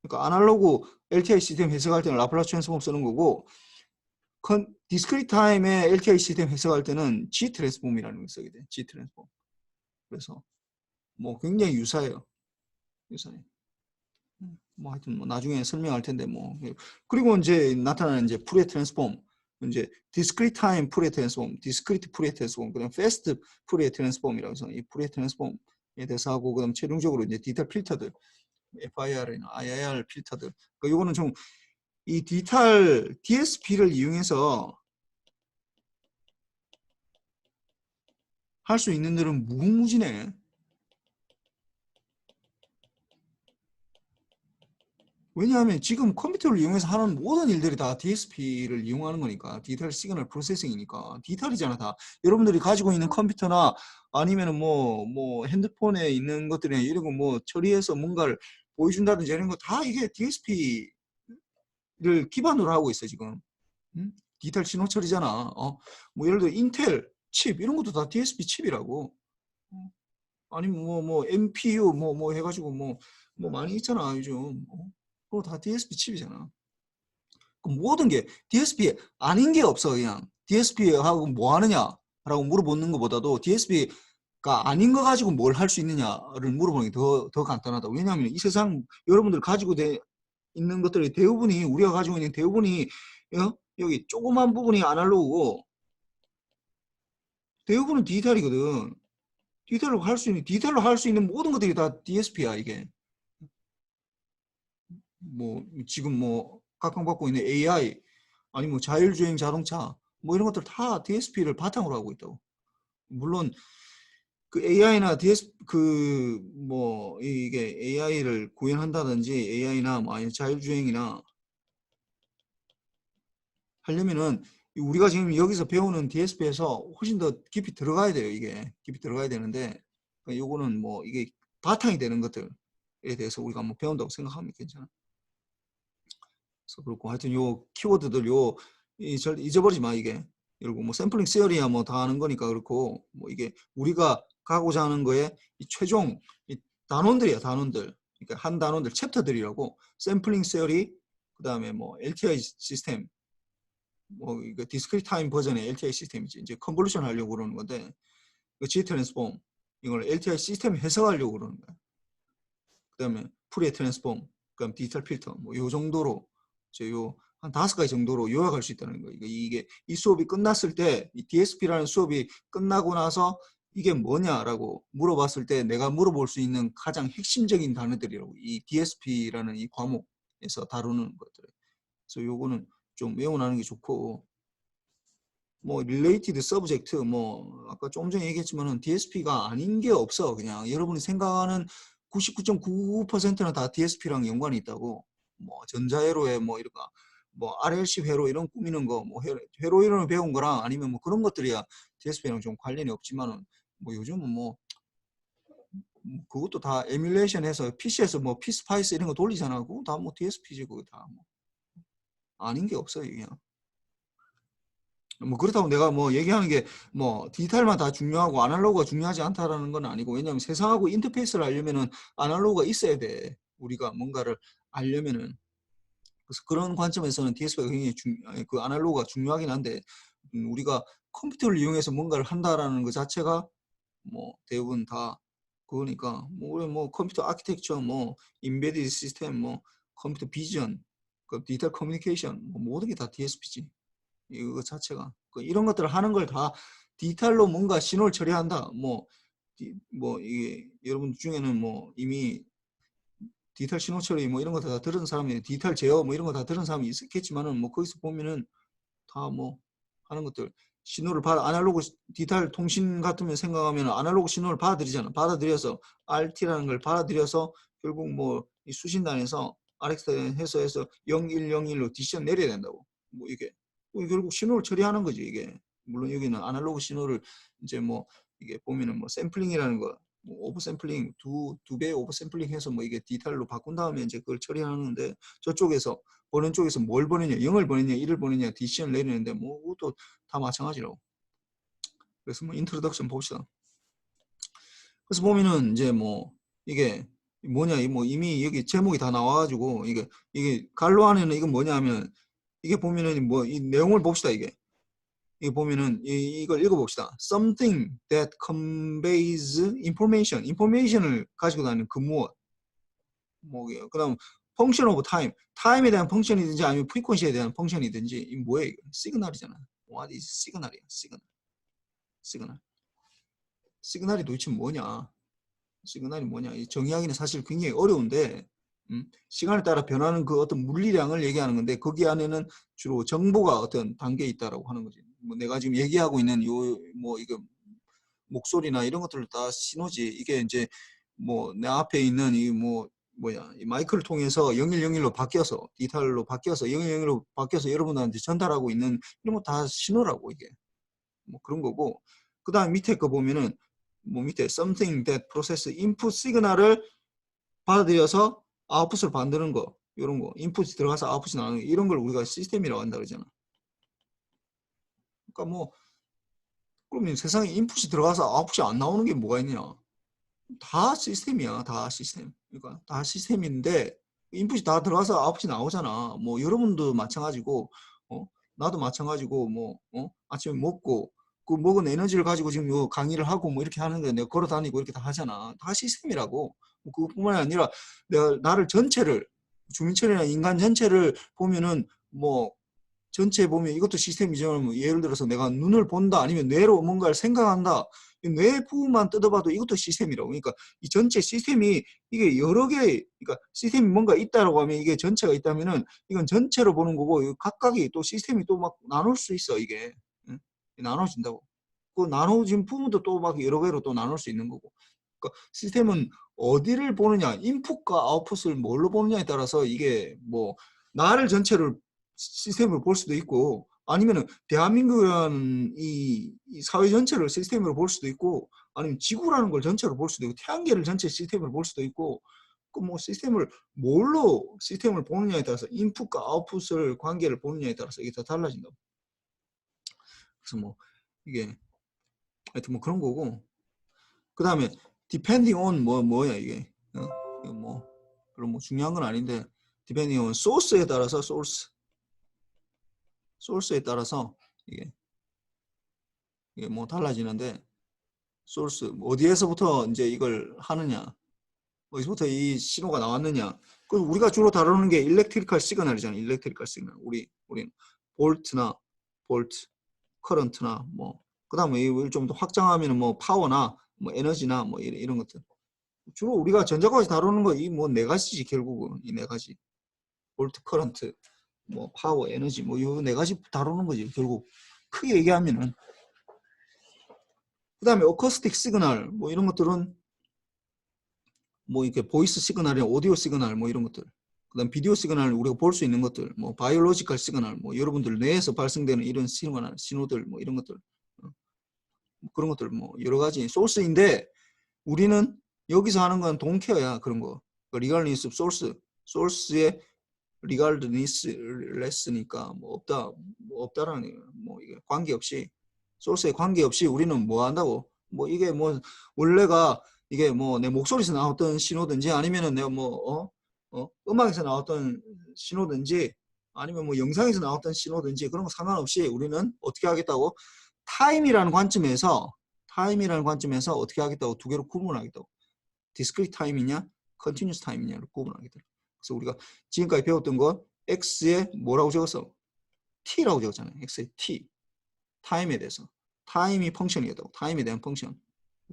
그러니까 아날로그 LTI 시스템 해석할 때는 라플라스 트랜스폼 쓰는 거고 디스크리트 타임의 LTI 시스템 해석할 때는 G 트랜스폼이라는 걸 쓰게 돼. G 트랜스폼. 그래서 뭐 굉장히 유사해요. 뭐 하여튼 뭐 나중에 설명할 텐데 뭐 그리고 이제 나타나는 이제 푸리에 트랜스폼 이제 디스크리트 타임 푸리에 트랜스폼, 디스크리트 푸리에 트랜스폼, 그다음 패스트 푸리에 트랜스폼이라고 해서 이 푸리에 트랜스폼에 대해서 하고 그다음 최종적으로 이제 디지털 필터들 FIR이나 IIR 필터들. 그러니까 요거는 좀 이 디지털 DSP를 이용해서 할 수 있는 데는 무궁무진해. 왜냐하면 지금 컴퓨터를 이용해서 하는 모든 일들이 다 DSP를 이용하는 거니까 디지털 시그널 프로세싱이니까 디지털이잖아 다. 여러분들이 가지고 있는 컴퓨터나 아니면은 뭐 핸드폰에 있는 것들이나 이런 거 뭐 처리해서 뭔가를 보여준다든지 이런 거 다 이게 DSP를 기반으로 하고 있어 지금. 응? 디지털 신호 처리잖아. 뭐 예를 들어 인텔 칩 이런 것도 다 DSP 칩이라고. 아니면 뭐 MPU 뭐 해가지고 뭐 많이 있잖아 요즘. 그거 다 DSP 칩이잖아. 모든 게 DSP 아닌 게 없어 그냥. DSP하고 뭐 하느냐라고 물어보는 것보다도 DSP가 아닌 거 가지고 뭘 할 수 있느냐를 물어보는 게 더 간단하다. 왜냐하면 이 세상 여러분들 가지고 있는 것들이 대부분이 우리가 가지고 있는 대부분이 여기 조그만 부분이 아날로그고 대부분은 디지털이거든. 디지털로 할 수 있는 모든 것들이 다 DSP야 이게. 뭐 지금 뭐 각광받고 있는 AI 아니 뭐 자율주행 자동차 뭐 이런 것들 다 DSP를 바탕으로 하고 있다고. 물론 그 AI나 DS 그 뭐 이게 AI를 구현한다든지 AI나 뭐 아니 자율주행이나 하려면은 우리가 지금 여기서 배우는 DSP에서 훨씬 더 깊이 들어가야 돼요. 이게 깊이 들어가야 되는데 요거는 뭐 이게 바탕이 되는 것들에 대해서 우리가 뭐 배운다고 생각하면 괜찮아. 그래서 그렇고 하여튼 요 키워드들 절 잊어버리지 마 이게. 그리고 뭐 샘플링 시어리야 뭐 다 아는 거니까 그렇고 뭐 이게 우리가 가고자 하는 거에 이 최종 이 단원들이야 단원들. 그러니까 한 단원들 챕터들이라고 샘플링 시어리 그다음에 뭐 LTI 시스템 뭐 이거 디스크리트 타임 버전의 LTI 시스템이지 이제 컨볼루션 하려고 그러는 건데 그 G 트랜스폼 이걸 LTI 시스템 해석하려고 그러는 거야. 그다음에 프리에 트랜스폼 그다음 디지털 필터 뭐 요 정도로 한 5가지 정도로 요약할 수 있다는 거예요. 이게 이 수업이 끝났을 때 이 DSP라는 수업이 끝나고 나서 이게 뭐냐라고 물어봤을 때 내가 물어볼 수 있는 가장 핵심적인 단어들이라고 이 DSP라는 이 과목에서 다루는 것들. 그래서 요거는 좀 외워놔는 게 좋고 뭐 related subject 뭐 아까 조금 전에 얘기했지만은 DSP가 아닌 게 없어. 그냥 여러분이 생각하는 99.99%는 다 DSP랑 연관이 있다고. 뭐 전자회로에 뭐 이런가 뭐 RLC 회로 이런 꾸미는 거 뭐 회로 이론을 배운 거랑 아니면 뭐 그런 것들이야 DSP랑 좀 관련이 없지만은 뭐 요즘은 뭐 그것도 다 에뮬레이션 해서 PC에서 뭐 피스파이스 이런 거 돌리잖아. 그거 다 뭐 DSP지 그거 다 뭐 아닌 게 없어요 그냥. 뭐 그렇다고 내가 뭐 얘기하는 게 뭐 디지털만 다 중요하고 아날로그가 중요하지 않다라는 건 아니고 왜냐하면 세상하고 인터페이스를 알려면은 아날로그가 있어야 돼. 우리가 뭔가를 알려면은 그래서 그런 관점에서는 DSP가 굉장히 그 아날로그가 중요하긴 한데 우리가 컴퓨터를 이용해서 뭔가를 한다라는 것 자체가 뭐 대부분 다 그거니까 뭐 우리 뭐 컴퓨터 아키텍처 뭐 인베디드 시스템 뭐 컴퓨터 비전 그 디지털 커뮤니케이션 뭐 모든 게 다 DSP지. 이거 자체가 이런 것들을 하는 걸 다 디지털로 뭔가 신호를 처리한다. 뭐 이게 여러분 중에는 뭐 이미 디지털 신호 처리 뭐 이런 거 다 들은 사람이 디지털 제어 뭐 이런 거 다 들은 사람이 있겠지만은 뭐 거기서 보면은 다 뭐 하는 것들 신호를 받아 아날로그 디지털 통신 같으면 생각하면 아날로그 신호를 받아들이잖아. 받아들여서 RT라는 걸 받아들여서 결국 뭐 이 수신단에서 RX 해서 0101로 디시전 내려야 된다고. 뭐 이게 결국 신호를 처리하는 거지 이게. 물론 여기는 아날로그 신호를 이제 뭐 이게 보면은 뭐 샘플링이라는 거, 뭐 오버 샘플링 두 배 오버 샘플링 해서 뭐 이게 디지털로 바꾼 다음에 이제 그걸 처리하는데 저쪽에서 보는 쪽에서 뭘 보느냐, 0을 보느냐, 1을 보느냐, 디시전을 내리는데 뭐 그것도 다 마찬가지라고. 그래서 뭐 인트로덕션 봅시다. 그래서 보면은 이제 뭐 이게 뭐냐, 뭐 이미 여기 제목이 다 나와가지고 이게 갈로 안에는 이건 뭐냐면 이게 보면은 뭐 이 내용을 봅시다 이게. 이게 보면은 이걸 읽어봅시다. Something that conveys information. information을 가지고 다니는 그 무엇. 뭐 그다음 function of time. 타임에 대한 펑션이든지 아니면 프리퀀시에 대한 펑션이든지 이 뭐예요? 이거? 시그널이잖아. What is 시그널이야? 시그널. 시그널이 도대체 뭐냐? 시그널이 뭐냐? 정의하기는 사실 굉장히 어려운데 시간에 따라 변하는 그 어떤 물리량을 얘기하는 건데 거기 안에는 주로 정보가 어떤 단계에 있다라고 하는 거지. 뭐 내가 지금 얘기하고 있는 요 뭐 이거 목소리나 이런 것들을 다 신호지. 이게 이제 뭐 내 앞에 있는 이 이 마이크를 통해서 0101로 바뀌어서 디지털로 바뀌어서 0101로 바뀌어서 여러분들한테 전달하고 있는 이런 거 다 신호라고 이게. 뭐 그런 거고. 그다음 밑에 거 보면은 뭐 밑에 something that process input 시그널을 받아들여서 아웃풋을 만드는 거. 이런 거. 인풋이 들어가서 아웃풋이 나오는 거. 이런 걸 우리가 시스템이라고 한다 그러잖아. 그러니까 뭐 그러면 세상에 인풋이 들어가서 아웃풋이 안 나오는 게 뭐가 있냐? 다 시스템이야. 다 시스템. 그러니까 다 시스템인데 인풋이 다 들어가서 아웃풋이 나오잖아. 뭐 여러분도 마찬가지고 나도 마찬가지고 아침에 먹고 그 먹은 에너지를 가지고 지금 요 강의를 하고 뭐 이렇게 하는데 내가 걸어 다니고 이렇게 다 하잖아. 다 시스템이라고. 뭐 그것뿐만이 아니라 내가 나를 전체를 주민철이나 인간 전체를 보면은 뭐 전체 보면 이것도 시스템이죠. 뭐 예를 들어서 내가 눈을 본다 아니면 뇌로 뭔가를 생각한다. 뇌 부분만 뜯어봐도 이것도 시스템이라고. 그러니까 이 전체 시스템이 이게 여러 개, 그러니까 시스템이 뭔가 있다라고 하면 이게 전체가 있다면은 이건 전체로 보는 거고 각각이 또 시스템이 또 막 나눌 수 있어 이게. 응? 나눠진다고. 그 나눠진 부분도 또 막 여러 개로 또 나눌 수 있는 거고. 그러니까 시스템은 어디를 보느냐, 인풋과 아웃풋을 뭘로 보느냐에 따라서 이게 뭐 나를 전체를 시스템으로 볼 수도 있고 아니면은 대한민국이라는 이 사회 전체를 시스템으로 볼 수도 있고 아니면 지구라는 걸 전체로 볼 수도 있고 태양계를 전체 시스템으로 볼 수도 있고 그 뭐 시스템을 뭘로 시스템을 보느냐에 따라서 인풋과 아웃풋을 관계를 보느냐에 따라서 이게 다 달라진다고. 그래서 뭐 이게 하여튼 뭐 그런 거고 그 다음에 depending on 뭐야 이게 이거 뭐 별로 뭐 중요한 건 아닌데 depending on source에 따라서 소스에 따라서 이게 뭐 달라지는데 소스 어디에서부터 이제 이걸 하느냐 어디서부터 이 신호가 나왔느냐 그 우리가 주로 다루는 게 일렉트리컬 시그널이잖아요. 일렉트리컬 시그널 우리는 볼트나 볼트 커런트나 뭐 그 다음에 이걸 좀 더 확장하면 뭐 파워나 뭐 에너지나 뭐 이런 것들. 주로 우리가 전자과학에서 다루는 거 이 뭐 네 가지지 결국은 이 네 가지. 볼트 커런트, 뭐 파워, 에너지 뭐 요 네 가지 다루는 거지 결국 크게 얘기하면은. 그 다음에 어쿠스틱 시그널 뭐 이런 것들은 뭐 이렇게 보이스 시그널이나 오디오 시그널 뭐 이런 것들. 그다음 비디오 시그널 우리가 볼 수 있는 것들, 뭐 바이올로지컬 시그널, 뭐 여러분들 뇌에서 발생되는 이런 시그널, 신호들, 뭐 이런 것들, 그런 것들 뭐 여러 가지 소스인데 우리는 여기서 하는 건 돈케어야 그런 거. 리갈니스 소스, 소스의 리갈드니스레스니까 뭐 없다, 뭐 없다라는 뭐 이게 관계없이 소스에 관계없이 우리는 뭐 한다고 뭐 이게 뭐 원래가 이게 뭐 내 목소리에서 나왔던 신호든지 아니면은 내가 뭐 음악에서 나왔던 신호든지 아니면 뭐 영상에서 나왔던 신호든지 그런 거 상관없이 우리는 어떻게 하겠다고 타임이라는 관점에서 어떻게 하겠다고 두 개로 구분하겠다고 디스크리트 타임이냐 컨티뉴스 타임이냐를 구분하겠다고. 그래서 우리가 지금까지 배웠던 거 x에 뭐라고 적었어? t라고 적었잖아요. x에 t 타임에 대해서 타임이 펑션이었다고 타임에 대한 펑션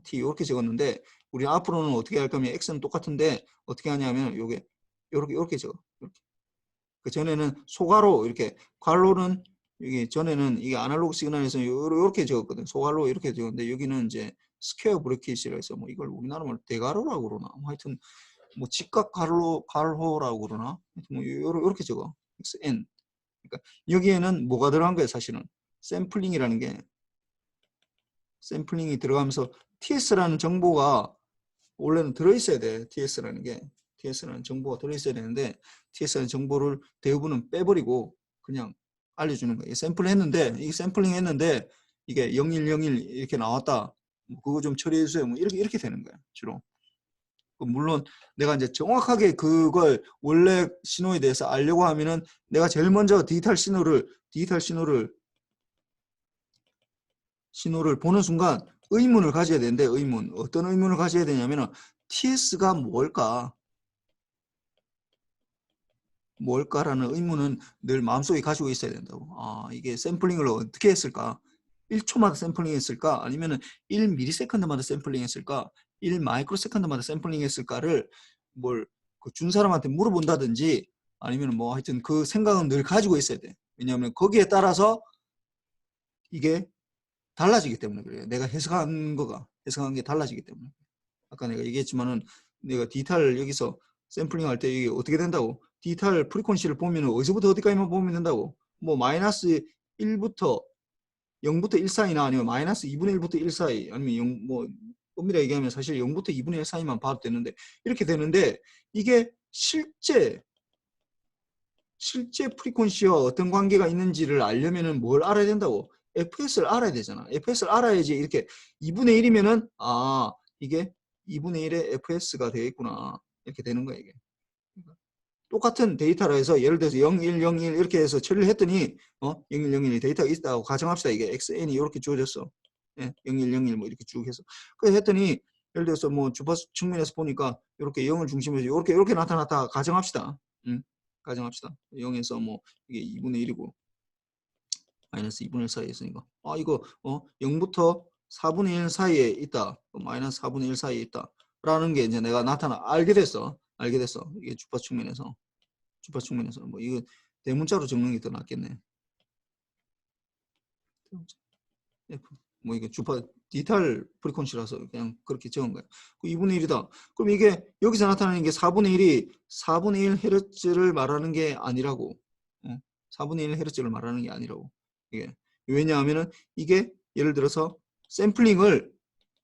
t 이렇게 적었는데 우리 앞으로는 어떻게 할 거면 x는 똑같은데 어떻게 하냐면 요게 요렇게 적어. 이렇게. 그 전에는 소괄호 이렇게 괄호는 여기 전에는 이게 아날로그 시그널에서 이렇게 적었거든. 소괄호 이렇게 적었는데 여기는 이제 스퀘어 브래킷이라 해서 뭐 이걸 우리나라 말로 대괄호라고 그러나 뭐 하여튼 뭐 직각 괄호라고 그러나 뭐 이렇게 적어. xn. 그러니까 여기에는 뭐가 들어간 거예요, 사실은. 샘플링이라는 게 샘플링이 들어가면서 TS라는 정보가 원래는 들어있어야 돼. TS라는 정보가 들어있어야 되는데 TS라는 정보를 대부분은 빼버리고 그냥 알려주는 거예요. 샘플 했는데 이 샘플링 했는데 이게 0101 이렇게 나왔다. 그거 좀 처리해 주세요. 뭐 이렇게 되는 거야, 주로. 물론 내가 이제 정확하게 그걸 원래 신호에 대해서 알려고 하면은 내가 제일 먼저 디지털 신호를 보는 순간 의문을 가져야 되는데 어떤 의문을 가져야 되냐면은 TS가 뭘까라는 의문은 늘 마음속에 가지고 있어야 된다고. 아, 이게 샘플링을 어떻게 했을까? 1초마다 샘플링 했을까? 아니면은 1ms마다 샘플링 했을까? 1마이크로세컨드마다 샘플링 했을까를 준 사람한테 물어본다든지 아니면 뭐 하여튼 그 생각은 늘 가지고 있어야 돼. 왜냐하면 거기에 따라서 이게 달라지기 때문에 그래요. 내가 해석한 게 달라지기 때문에. 아까 내가 얘기했지만은 내가 디지털 여기서 샘플링 할 때 이게 어떻게 된다고? 디지털 프리퀀시를 보면은 어디서부터 어디까지만 보면 된다고? 뭐 마이너스 1부터 0부터 1 사이나 아니면 마이너스 2분의 1부터 1 사이 아니면 0, 뭐 엄밀하게 얘기하면 사실 0부터 2분의 1 사이만 봐도 되는데 이렇게 되는데 이게 실제 프리퀀시와 어떤 관계가 있는지를 알려면은 뭘 알아야 된다고? FS를 알아야 되잖아. FS를 알아야지 이렇게 2분의 1이면은 아 이게 2분의 1의 FS가 되겠구나. 이렇게 되는 거야 이게. 똑같은 데이터라 해서 예를 들어서 0101 이렇게 해서 처리를 했더니 0101 데이터가 있다고 가정합시다. 이게 XN이 이렇게 주어졌어. 예, 0101 뭐 이렇게 쭉 해서. 그래서 했더니 예를 들어서 뭐 주파수 측면에서 보니까 이렇게 0을 중심으로 이렇게 나타났다 가정합시다. 가정합시다. 0에서 뭐 이게 2분의 1이고 마이너스 2분의 1 사이에 있으니까 아 이거 0부터 4분의 1 사이에 있다. 마이너스 4분의 1 사이에 있다. 라는 게 이제 내가 알게 됐어. 이게 주파수 측면에서 뭐 이거 대문자로 적는 게 더 낫겠네. 뭐 이게 디지털 프리퀀시라서 그냥 그렇게 적은 거야. 그 2분의 1이다. 그럼 이게 여기서 나타나는 게 4분의 1이 4분의 1 헤르츠를 말하는 게 아니라고. 4분의 1 헤르츠를 말하는 게 아니라고. 이게 왜냐하면은 이게 예를 들어서 샘플링을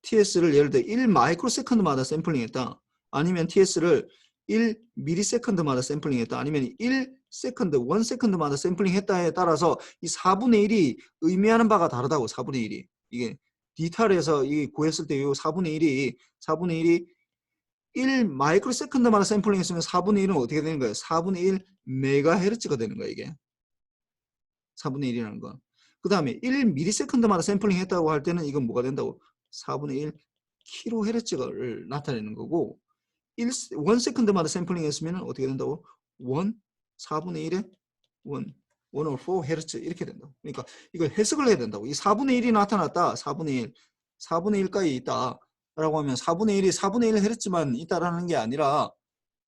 TS를 예를 들어 1 마이크로세컨드마다 샘플링했다. 아니면 TS를 1 미리세컨드마다 샘플링했다. 아니면 1 세컨드마다 샘플링했다에 따라서 이 4분의 1이 의미하는 바가 다르다고. 4분의 1이 이게 디지털에서 이 구했을 때 이 4분의 1이 1 마이크로세컨드마다 샘플링했으면 4분의 1은 어떻게 되는 거예요? 4분의 1 메가헤르츠가 되는 거야 이게. 4분의 1이라는 건. 그 다음에 1 미리세컨드마다 샘플링 했다고 할 때는 이건 뭐가 된다고? 4분의 1 킬로헤르츠를 나타내는 거고 1 세컨드마다 샘플링 했으면 어떻게 된다고? 4분의 1의 1 1 over 4Hz 이렇게 된다고. 그러니까 이걸 해석을 해야 된다고. 이 4분의 1이 나타났다. 4분의 1. 4분의 1까지 있다. 라고 하면 4분의 1이 4분의 1Hz만 있다라는 게 아니라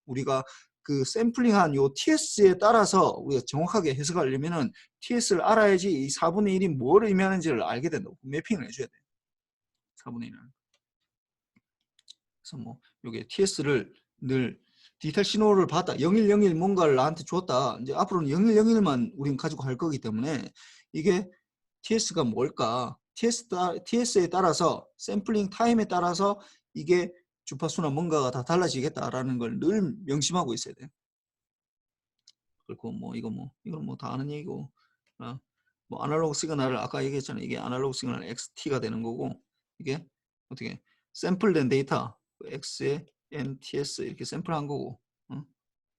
우리가 그 샘플링한 요 TS에 따라서 우리가 정확하게 해석하려면은 TS를 알아야지 이 4분의 1이 뭘 의미하는지를 알게 된다고. 매핑을 해줘야 돼. 4분의 1은. 그래서 뭐 요게 TS를 늘 디지털 신호를 받다 0101 뭔가를 나한테 줬다. 이제 앞으로는 0101만 우리는 가지고 갈 거기 때문에 이게 TS가 뭘까? TS에 따라서 샘플링 타임에 따라서 이게 주파수나 뭔가가 다 달라지겠다라는 걸 늘 명심하고 있어야 돼요. 그리고 뭐 이건 뭐 다 아는 얘기고, 뭐 아날로그 시그널을 아까 얘기했잖아요. 이게 아날로그 시그널 XT가 되는 거고, 이게 어떻게 샘플된 데이터 X에 NTS 이렇게 샘플한 거고,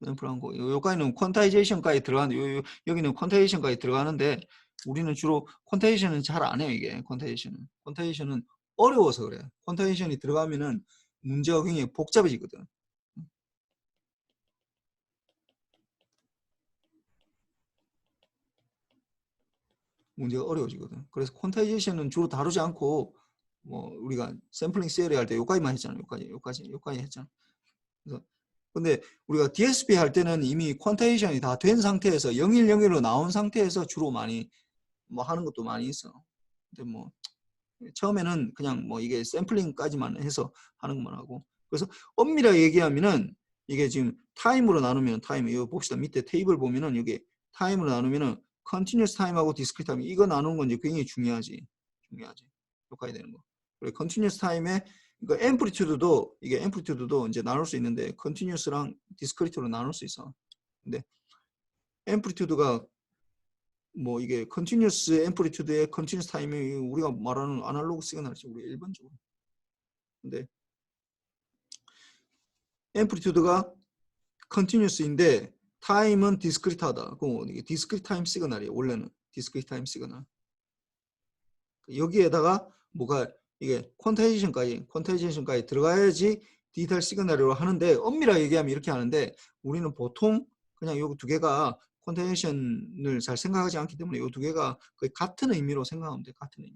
샘플한 거. 여기는 퀀타이제이션까지 들어가는, 여기는 퀀타이제이션까지 들어가는데 우리는 주로 퀀타이제이션은 잘 안 해요. 이게 퀀타이제이션은 어려워서 그래. 퀀타이제이션이 들어가면은 문제가 굉장히 복잡해지거든. 문제가 어려워지거든. 그래서 퀀타이제이션은 주로 다루지 않고 뭐 우리가 샘플링 시어리 할 때 여기까지만 했잖아. 여기까지 했잖아. 그래서 근데 우리가 DSP 할 때는 이미 퀀타이제이션이 다 된 상태에서 0101로 나온 상태에서 주로 많이 뭐 하는 것도 많이 있어. 근데 뭐 처음에는 그냥 뭐 이게 샘플링까지만 해서 하는 것만 하고. 그래서 엄밀하게 얘기하면은 이게 지금 타임으로 나누면 타임, 이거 봅시다. 밑에 테이블 보면은 여기 타임으로 나누면은 컨티뉴스 타임하고 디스크리트 타임 이거 나누는 건 이제 굉장히 중요하지. 여기까지 되는 거. 그리고 컨티뉴스 타임에 그러니까 앰플리튜드도 이게 앰플리튜드도 이제 나눌 수 있는데 컨티뉴스랑 디스크리트로 나눌 수 있어. 근데 앰플리튜드가 뭐 이게 컨티뉴스 앰플리튜드의 컨티뉴스 타임이 우리가 말하는 아날로그 시그널이죠. 우리 일반적으로. 근데 앰플리튜드가 컨티뉴스인데 타임은 디스크리트하다. 그럼 이게 디스크리트 타임 시그널이에요. 원래는 디스크리트 타임 시그널. 여기에다가 뭐가 이게 퀀타이제이션까지 들어가야지 디지털 시그널이라고 하는데 엄밀하게 얘기하면 이렇게 하는데 우리는 보통 그냥 요 두 개가 퀀타이제이션을 잘 생각하지 않기 때문에 요 두 개가 거의 같은 의미로 생각하면 돼. 같은 의미.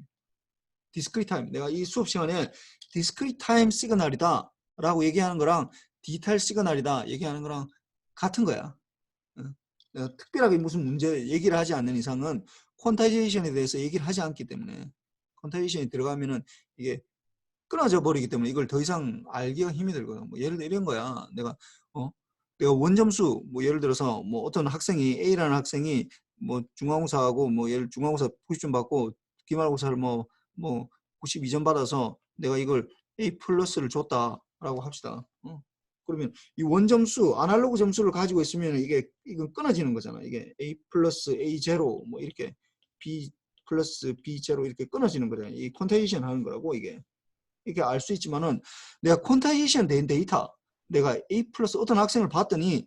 디스크리트 타임. 내가 이 수업 시간에 디스크리트 타임 시그널이다 라고 얘기하는 거랑 디지털 시그널이다 얘기하는 거랑 같은 거야. 내가 특별하게 무슨 문제 얘기를 하지 않는 이상은 퀀타이제이션에 대해서 얘기를 하지 않기 때문에 퀀타이제이션이 들어가면은 이게 끊어져 버리기 때문에 이걸 더 이상 알기가 힘이 들거든. 뭐 예를 들어 이런 거야. 내가 원점수 뭐 예를 들어서 뭐 어떤 학생이 A라는 학생이 뭐 중간고사하고 뭐 예를 중간고사 90점 받고 기말고사를 뭐 92점 받아서 내가 이걸 A 플러스를 줬다라고 합시다. 그러면 이 원점수 아날로그 점수를 가지고 있으면 이건 끊어지는 거잖아. 이게 A 플러스 A 제로 뭐 이렇게 B 플러스 B 제로 이렇게 끊어지는 거잖아. 이 퀀타이제이션 하는 거라고 이게 알 수 있지만은 내가 퀀타이제이션 된 데이터 내가 A 플러스 어떤 학생을 봤더니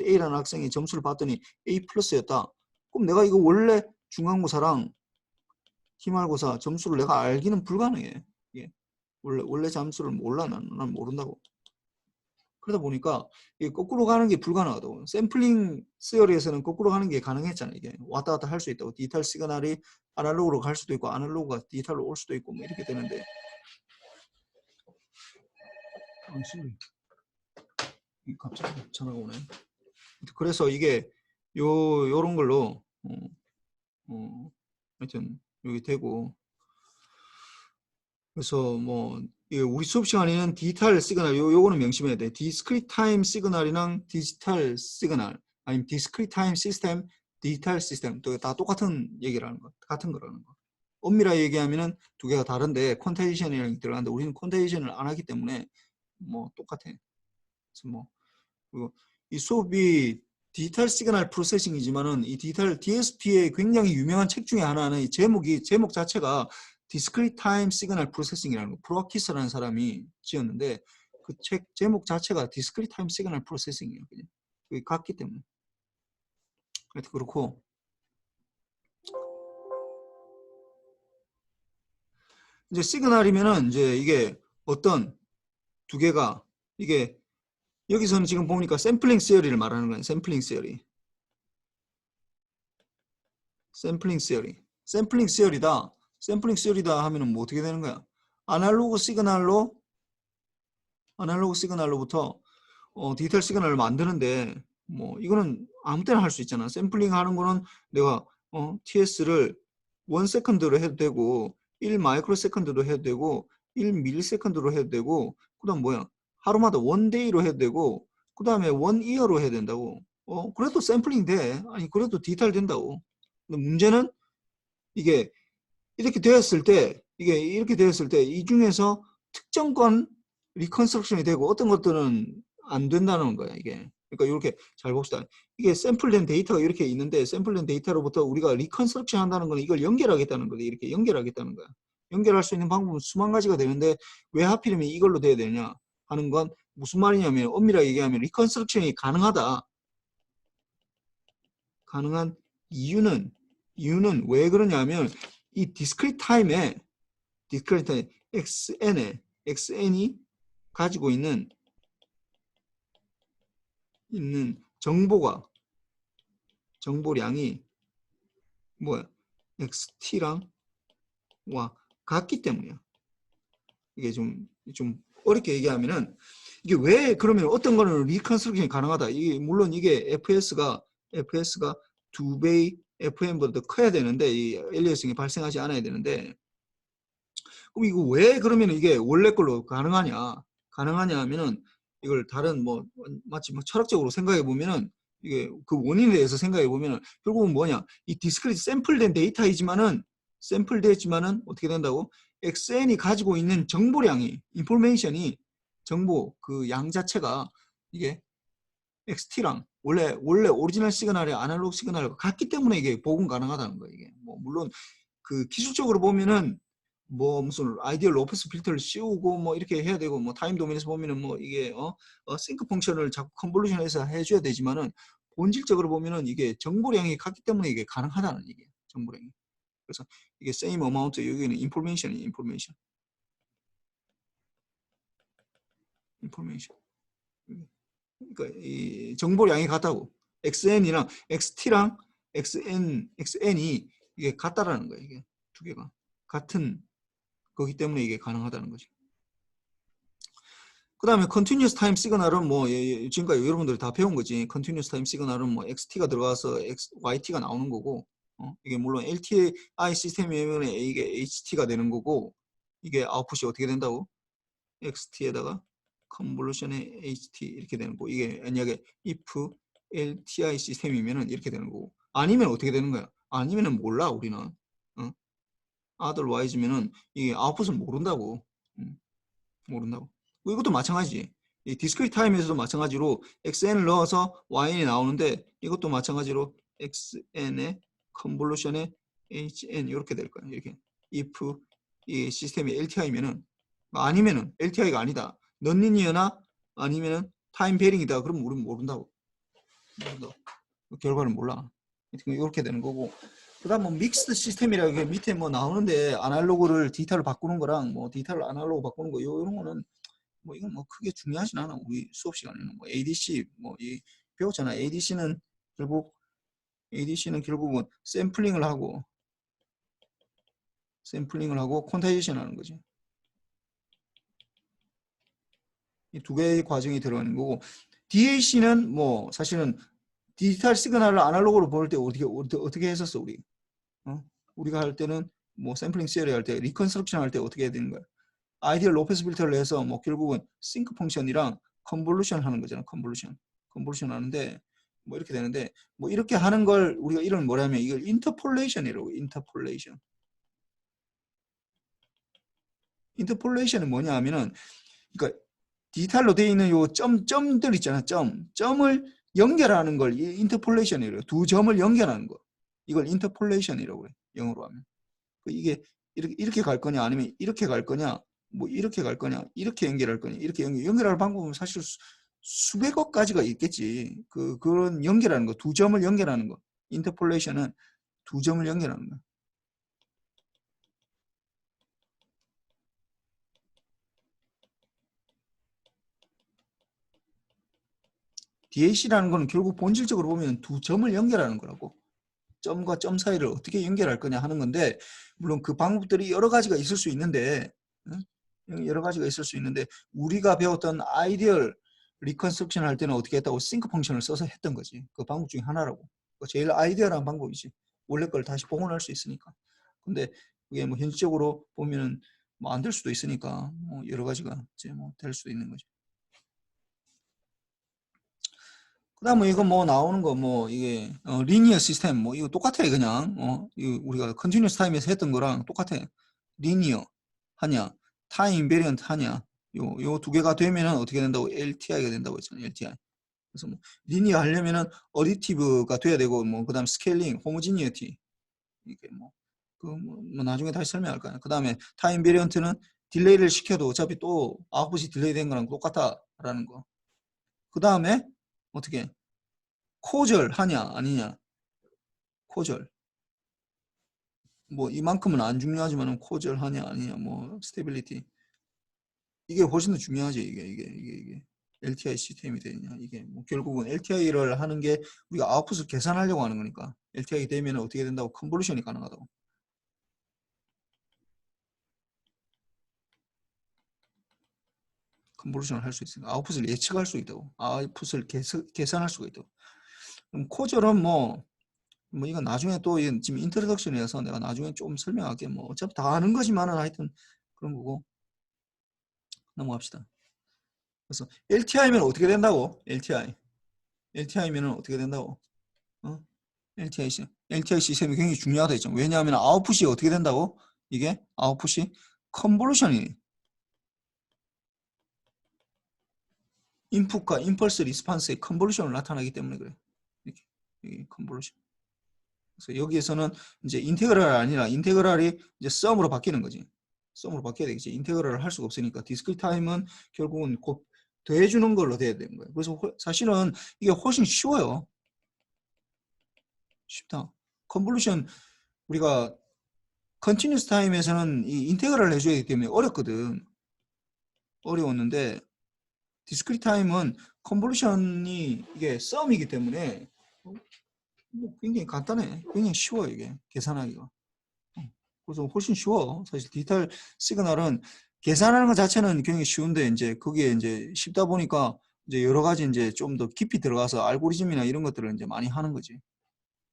A라는 학생이 점수를 봤더니 A 플러스였다. 그럼 내가 이거 원래 중간고사랑 기말고사 점수를 내가 알기는 불가능해. 예. 원래 점수를 몰라. 난 모른다고. 그러다 보니까 이게 거꾸로 가는 게 불가능하다고. 샘플링 시어리에서는 거꾸로 가는 게 가능했잖아. 이게 왔다 갔다 할 수 있다고. 디지털 시그널이 아날로그로 갈 수도 있고 아날로그가 디지털로 올 수도 있고 뭐 이렇게 되는데 갑자기 전화가 오네. 그래서 이게 요런 걸로 하여튼 여기 되고 그래서 뭐 우리 수업 시간에는 디지털 시그널 요거는 명심해야 돼. 디스크리트 타임 시그널이랑 디지털 시그널 아니면 디스크리트 타임 시스템, 디지털 시스템 또 다 똑같은 얘기를 하는 거, 같은 거라는 거. 엄밀하게 얘기하면은 두 개가 다른데 퀀타이제이션이 들어가는데 우리는 퀀타이제이션을 안 하기 때문에 뭐 똑같아. 그래서 뭐 그리고 이 수업이 디지털 시그널 프로세싱이지만은 이 디지털 DSP의 굉장히 유명한 책 중에 하나는 이 제목 자체가 디스크리트 타임 시그널 프로세싱이라는 거. 프로키스라는 사람이 지었는데 그 책 제목 자체가 디스크리트 타임 시그널 프로세싱이에요. 그냥 그게 같기 때문에. 하여튼 그렇고 이제 시그널이면은 이제 이게 어떤 두 개가 이게 여기서는 지금 보니까 샘플링 시어리를 말하는 거예요. 샘플링 시어리. 샘플링 시어리. 샘플링 시어리다. 샘플링 시어리다 하면은 뭐 어떻게 되는 거야? 아날로그 시그널로부터 디지털 시그널을 만드는데 뭐 이거는 아무 때나 할 수 있잖아. 샘플링 하는 거는 내가 TS를 1세컨드로 해도 되고 1 마이크로세컨드로 해도 되고 1 밀리세컨드로 해도 되고 그다음 뭐야? 하루마다 1데이로 해도 되고 그다음에 1이어로 해야 된다고. 그래도 샘플링 돼. 아니 그래도 디지털 된다고. 근데 문제는 이게 이렇게 되었을 때 이 중에서 특정 건 리컨스트럭션이 되고 어떤 것들은 안 된다는 거야, 이게. 그러니까 이렇게 잘 봅시다. 이게 샘플된 데이터가 이렇게 있는데 샘플된 데이터로부터 우리가 리컨스트럭션 한다는 건 이걸 연결하겠다는 거지. 이렇게 연결하겠다는 거야. 연결할 수 있는 방법은 수만 가지가 되는데 왜 하필이면 이걸로 돼야 되냐 하는 건 무슨 말이냐면 엄밀하게 얘기하면 리컨스트럭션이 가능한 이유는 왜 그러냐면 이 디스크리트 타임에 xn이 가지고 있는 정보량이 뭐야? xt랑 와 같기 때문이야. 이게 좀 어렵게 얘기하면은 이게 왜 그러면 어떤 거는 리컨스트럭션이 가능하다. 이게 물론 이게 FS가 2배 FM보다 더 커야 되는데 이 엘리어싱이 발생하지 않아야 되는데 그럼 이거 왜 그러면 이게 원래 걸로 가능하냐 하면은 이걸 다른 뭐 마치 뭐 철학적으로 생각해 보면은 이게 그 원인에 대해서 생각해 보면은 결국은 뭐냐 이 디스크리트 샘플됐지만은 어떻게 된다고 XN이 가지고 있는 정보량이 인포메이션이 정보 그 양 자체가 이게 XT랑 원래 오리지널 시그널의 아날로그 시그널과 같기 때문에 이게 복원 가능하다는 거예요. 이게 뭐 물론 그 기술적으로 보면은 뭐 무슨 아이디얼 로페스 필터를 씌우고 뭐 이렇게 해야 되고 뭐 타임 도메인에서 보면은 뭐 이게 싱크 펑션을 자꾸 컨볼루션해서 해줘야 되지만은 본질적으로 보면은 이게 정보량이 같기 때문에 이게 가능하다는 얘기예요. 정보량이. 그래서 이게 same amount 여기는 information. 그러니까 이 정보량이 같다고 xn이랑 xt랑 xn이 이게 같다라는 거예요. 이게 두 개가 같은 거기 때문에 이게 가능하다는 거지. 그 다음에 continuous time 시그널은 뭐 지금까지 여러분들이 다 배운 거지. continuous time 시그널은 뭐 xt가 들어가서 yt가 나오는 거고 이게 물론 LTI 시스템이면 이게 ht가 되는 거고 이게 아웃풋이 어떻게 된다고? xt에다가 컨볼루션의 ht 이렇게 되는 거고 이게 만약에 if LTI 시스템이면은 이렇게 되는 거고 아니면 어떻게 되는 거야? 아니면은 몰라 우리는 otherwise면은 이게 아웃풋은 모른다고 모른다고. 이것도 마찬가지지. 이 디스크리트 타임에서도 마찬가지로 xn을 넣어서yn이 나오는데 이것도 마찬가지로 xn의 컨볼루션의 hn 이렇게 될 거야. 이렇게 if 이 시스템이 LTI면은 아니면은 LTI가 아니다. 넌리니어나 아니면은 타임 베링이다. 그러면 우리는 모른다고. 결과는 몰라. 이렇게 되는 거고. 그다음 뭐 믹스드 시스템이라고 밑에 뭐 나오는데 아날로그를 디지털로 바꾸는 거랑 뭐 디지털로 아날로그 바꾸는 거 이런 거는 뭐 이건 뭐 크게 중요하진 않아. 우리 수업 시간에는 뭐 ADC 뭐 이 배웠잖아. ADC는 결국은 샘플링을 하고 퀀타이제이션 하는 거지. 이 두 개의 과정이 들어가는 거고 DAC는 뭐 사실은 디지털 시그널을 아날로그로 볼 때 어떻게 했었어 우리? 우리가 할 때는 뭐 샘플링 시어리 할 때 리컨스트럭션 할 때 어떻게 해야 되는 거야? 아이디얼 로페스 필터를 해서 뭐 결국은 싱크 펑션이랑 컨볼루션 하는 거잖아. 컨볼루션 하는데 뭐 이렇게 되는데 뭐 이렇게 하는 걸 우리가 이런 뭐라면 이걸 인터폴레이션이라고. 인터폴레이션은 뭐냐 하면은 그러니까 디지털로 되어 있는 요 점들 있잖아. 점을 연결하는 걸 인터폴레이션이래요. 두 점을 연결하는 거. 이걸 인터폴레이션이라고 해. 영어로 하면. 이게 이렇게 갈 거냐 아니면 이렇게 갈 거냐 뭐 이렇게 갈 거냐 이렇게 연결할 거냐 이렇게 연결할 방법은 사실 수백억 가지가 있겠지. 그런 연결하는 거 두 점을 연결하는 거 인터폴레이션은 두 점을 연결하는 거. DAC라는 거는 결국 본질적으로 보면 두 점을 연결하는 거라고. 점과 점 사이를 어떻게 연결할 거냐 하는 건데, 물론 그 방법들이 여러 가지가 있을 수 있는데, 여러 가지가 있을 수 있는데, 우리가 배웠던 아이디얼 리컨스트럭션 할 때는 어떻게 했다고? 싱크 펑션을 써서 했던 거지. 그 방법 중에 하나라고. 제일 아이디얼한 방법이지. 원래 걸 다시 복원할 수 있으니까. 근데 그게 뭐 현실적으로 보면은 뭐 안 될 수도 있으니까 뭐 여러 가지가 이제 뭐 될 수도 있는 거죠. 그다음 뭐 이거 뭐 나오는 거 뭐 이게 리니어 시스템 뭐 이거 똑같아 그냥 이거 우리가 컨티뉴어스 타임에서 했던 거랑 똑같아. 리니어 하냐 타임 인베리언트 하냐 요 두 개가 되면은 어떻게 된다고? LTI가 된다고 했잖아요. LTI. 그래서 뭐 리니어 하려면은 어디티브가 돼야 되고 뭐 그다음 스케일링, 호모지니어티 이게 뭐 나중에 다시 설명할 거야. 그다음에 타임 베리언트는 딜레이를 시켜도 어차피 또 아웃풋이 딜레이 된 거랑 똑같다라는 거. 그다음에 어떻게 코절 하냐 아니냐 코절 뭐 이만큼은 안 중요하지만 코절 하냐 아니냐 뭐 스테빌리티 이게 훨씬 더 중요하지. 이게 LTI 시스템이 되냐 이게 뭐 결국은 LTI를 하는 게 우리가 아웃풋을 계산하려고 하는 거니까 LTI 되면 어떻게 된다고? 컨볼루션이 가능하다고. 컨볼루션을 할 수 있으니까 아웃풋을 예측할 수 있다고. 아웃풋을 계산할 수가 있다고. 그럼 코절은 뭐 이건 나중에 또 지금 인트로덕션이어서 내가 나중에 좀 설명할게. 뭐 어차피 다 아는 거지만은 하여튼 그런 거고 넘어갑시다. 그래서 LTI면 어떻게 된다고? LTI면 어떻게 된다고? LTI 시스템이 굉장히 중요하다 했죠. 왜냐하면 아웃풋이 어떻게 된다고? 이게 아웃풋이 컨볼루션이 인풋과 임펄스 리스판스의 컨볼루션을 나타나기 때문에 그래. 이게 컨볼루션. 그래서 여기에서는 이제 인테그랄이 아니라 인테그랄이 이제 썸으로 바뀌는 거지. 썸으로 바뀌어야 되겠지. 인테그랄을 할 수가 없으니까 디스크리트 타임은 결국은 곧 더해주는 걸로 돼야 되는 거예요. 그래서 사실은 이게 훨씬 쉬워요. 쉽다. 컨볼루션 우리가 컨티뉴스 타임에서는 이 인테그랄을 해줘야 되기 때문에 어렵거든. 어려웠는데 디스크리트 타임은 컨볼루션이 이게 썸이기 때문에 굉장히 간단해. 굉장히 쉬워 이게 계산하기가. 그래서 훨씬 쉬워. 사실 디지털 시그널은 계산하는 것 자체는 굉장히 쉬운데 이제 거기에 이제 쉽다 보니까 이제 여러 가지 이제 좀 더 깊이 들어가서 알고리즘이나 이런 것들을 이제 많이 하는 거지.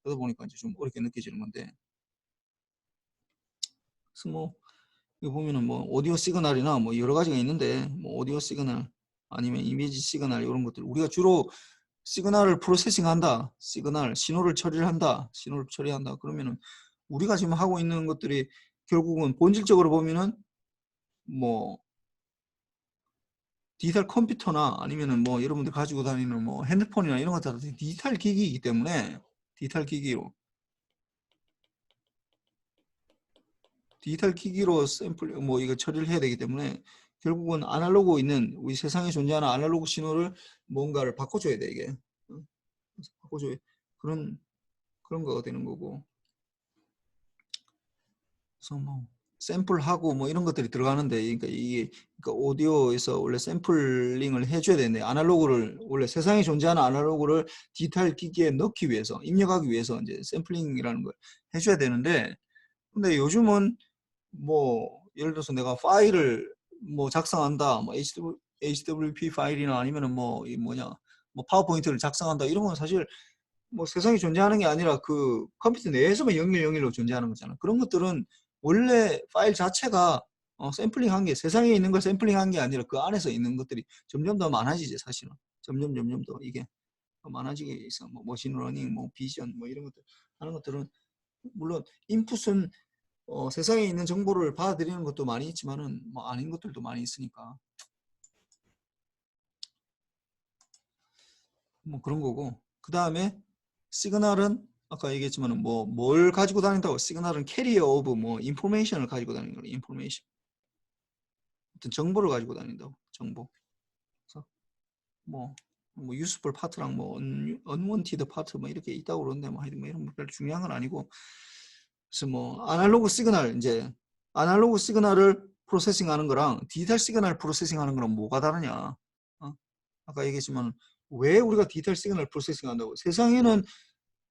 그러다 보니까 이제 좀 어렵게 느껴지는 건데. 그래서 뭐 이거 보면은 뭐 오디오 시그널이나 뭐 여러 가지가 있는데 뭐 오디오 시그널 아니면 이미지 시그널 이런 것들 우리가 주로 시그널을 프로세싱한다. 시그널 신호를 처리한다. 그러면은 우리가 지금 하고 있는 것들이 결국은 본질적으로 보면은 뭐 디지털 컴퓨터나 아니면은 뭐 여러분들 가지고 다니는 뭐 핸드폰이나 이런 것들 다 디지털 기기이기 때문에 디지털 기기로 샘플 뭐 이거 처리를 해야 되기 때문에 결국은 아날로그 있는 우리 세상에 존재하는 아날로그 신호를 뭔가를 바꿔줘야 돼 이게. 바꿔줘야 그런 거가 되는 거고. 그래서 뭐 샘플하고 뭐 이런 것들이 들어가는데 그러니까 이게 그러니까 오디오에서 원래 샘플링을 해줘야 되는데 아날로그를 원래 세상에 존재하는 아날로그를 디지털 기기에 넣기 위해서 입력하기 위해서 이제 샘플링이라는 걸 해줘야 되는데 근데 요즘은 뭐 예를 들어서 내가 파일을 뭐 작성한다 뭐 HWP 파일이나 아니면은 뭐 이 뭐냐 뭐 파워포인트를 작성한다 이런 건 사실 뭐 세상에 존재하는 게 아니라 그 컴퓨터 내에서만 010일로 존재하는 거잖아. 그런 것들은 원래 파일 자체가 샘플링한 게 세상에 있는 걸 샘플링한 게 아니라 그 안에서 있는 것들이 점점 더 많아지지 사실은. 점점 더 이게 더 많아지게 있어. 뭐 머신러닝, 뭐 비전, 뭐 이런 것들 하는 것들은 물론 인풋은 세상에 있는 정보를 받아들이는 것도 많이 있지만은 뭐 아닌 것들도 많이 있으니까 뭐 그런 거고. 그 다음에 시그널은 아까 얘기했지만은 뭐 뭘 가지고 다닌다고? 시그널은 캐리어 오브 뭐 인포메이션을 가지고 다니는 거예요. 인포메이션. 어떤 정보를 가지고 다닌다고. 정보. 그래서 뭐 유스풀 파트랑 뭐 언원티드 파트 뭐 이렇게 있다고 그러는데 뭐 하여튼 뭐 이런 별 중요한 건 아니고. 그래서 뭐 아날로그 시그널 이제 아날로그 시그널을 프로세싱하는 거랑 디지털 시그널 프로세싱하는 거랑 뭐가 다르냐? 아까 얘기했지만 왜 우리가 디지털 시그널 프로세싱 한다고? 세상에는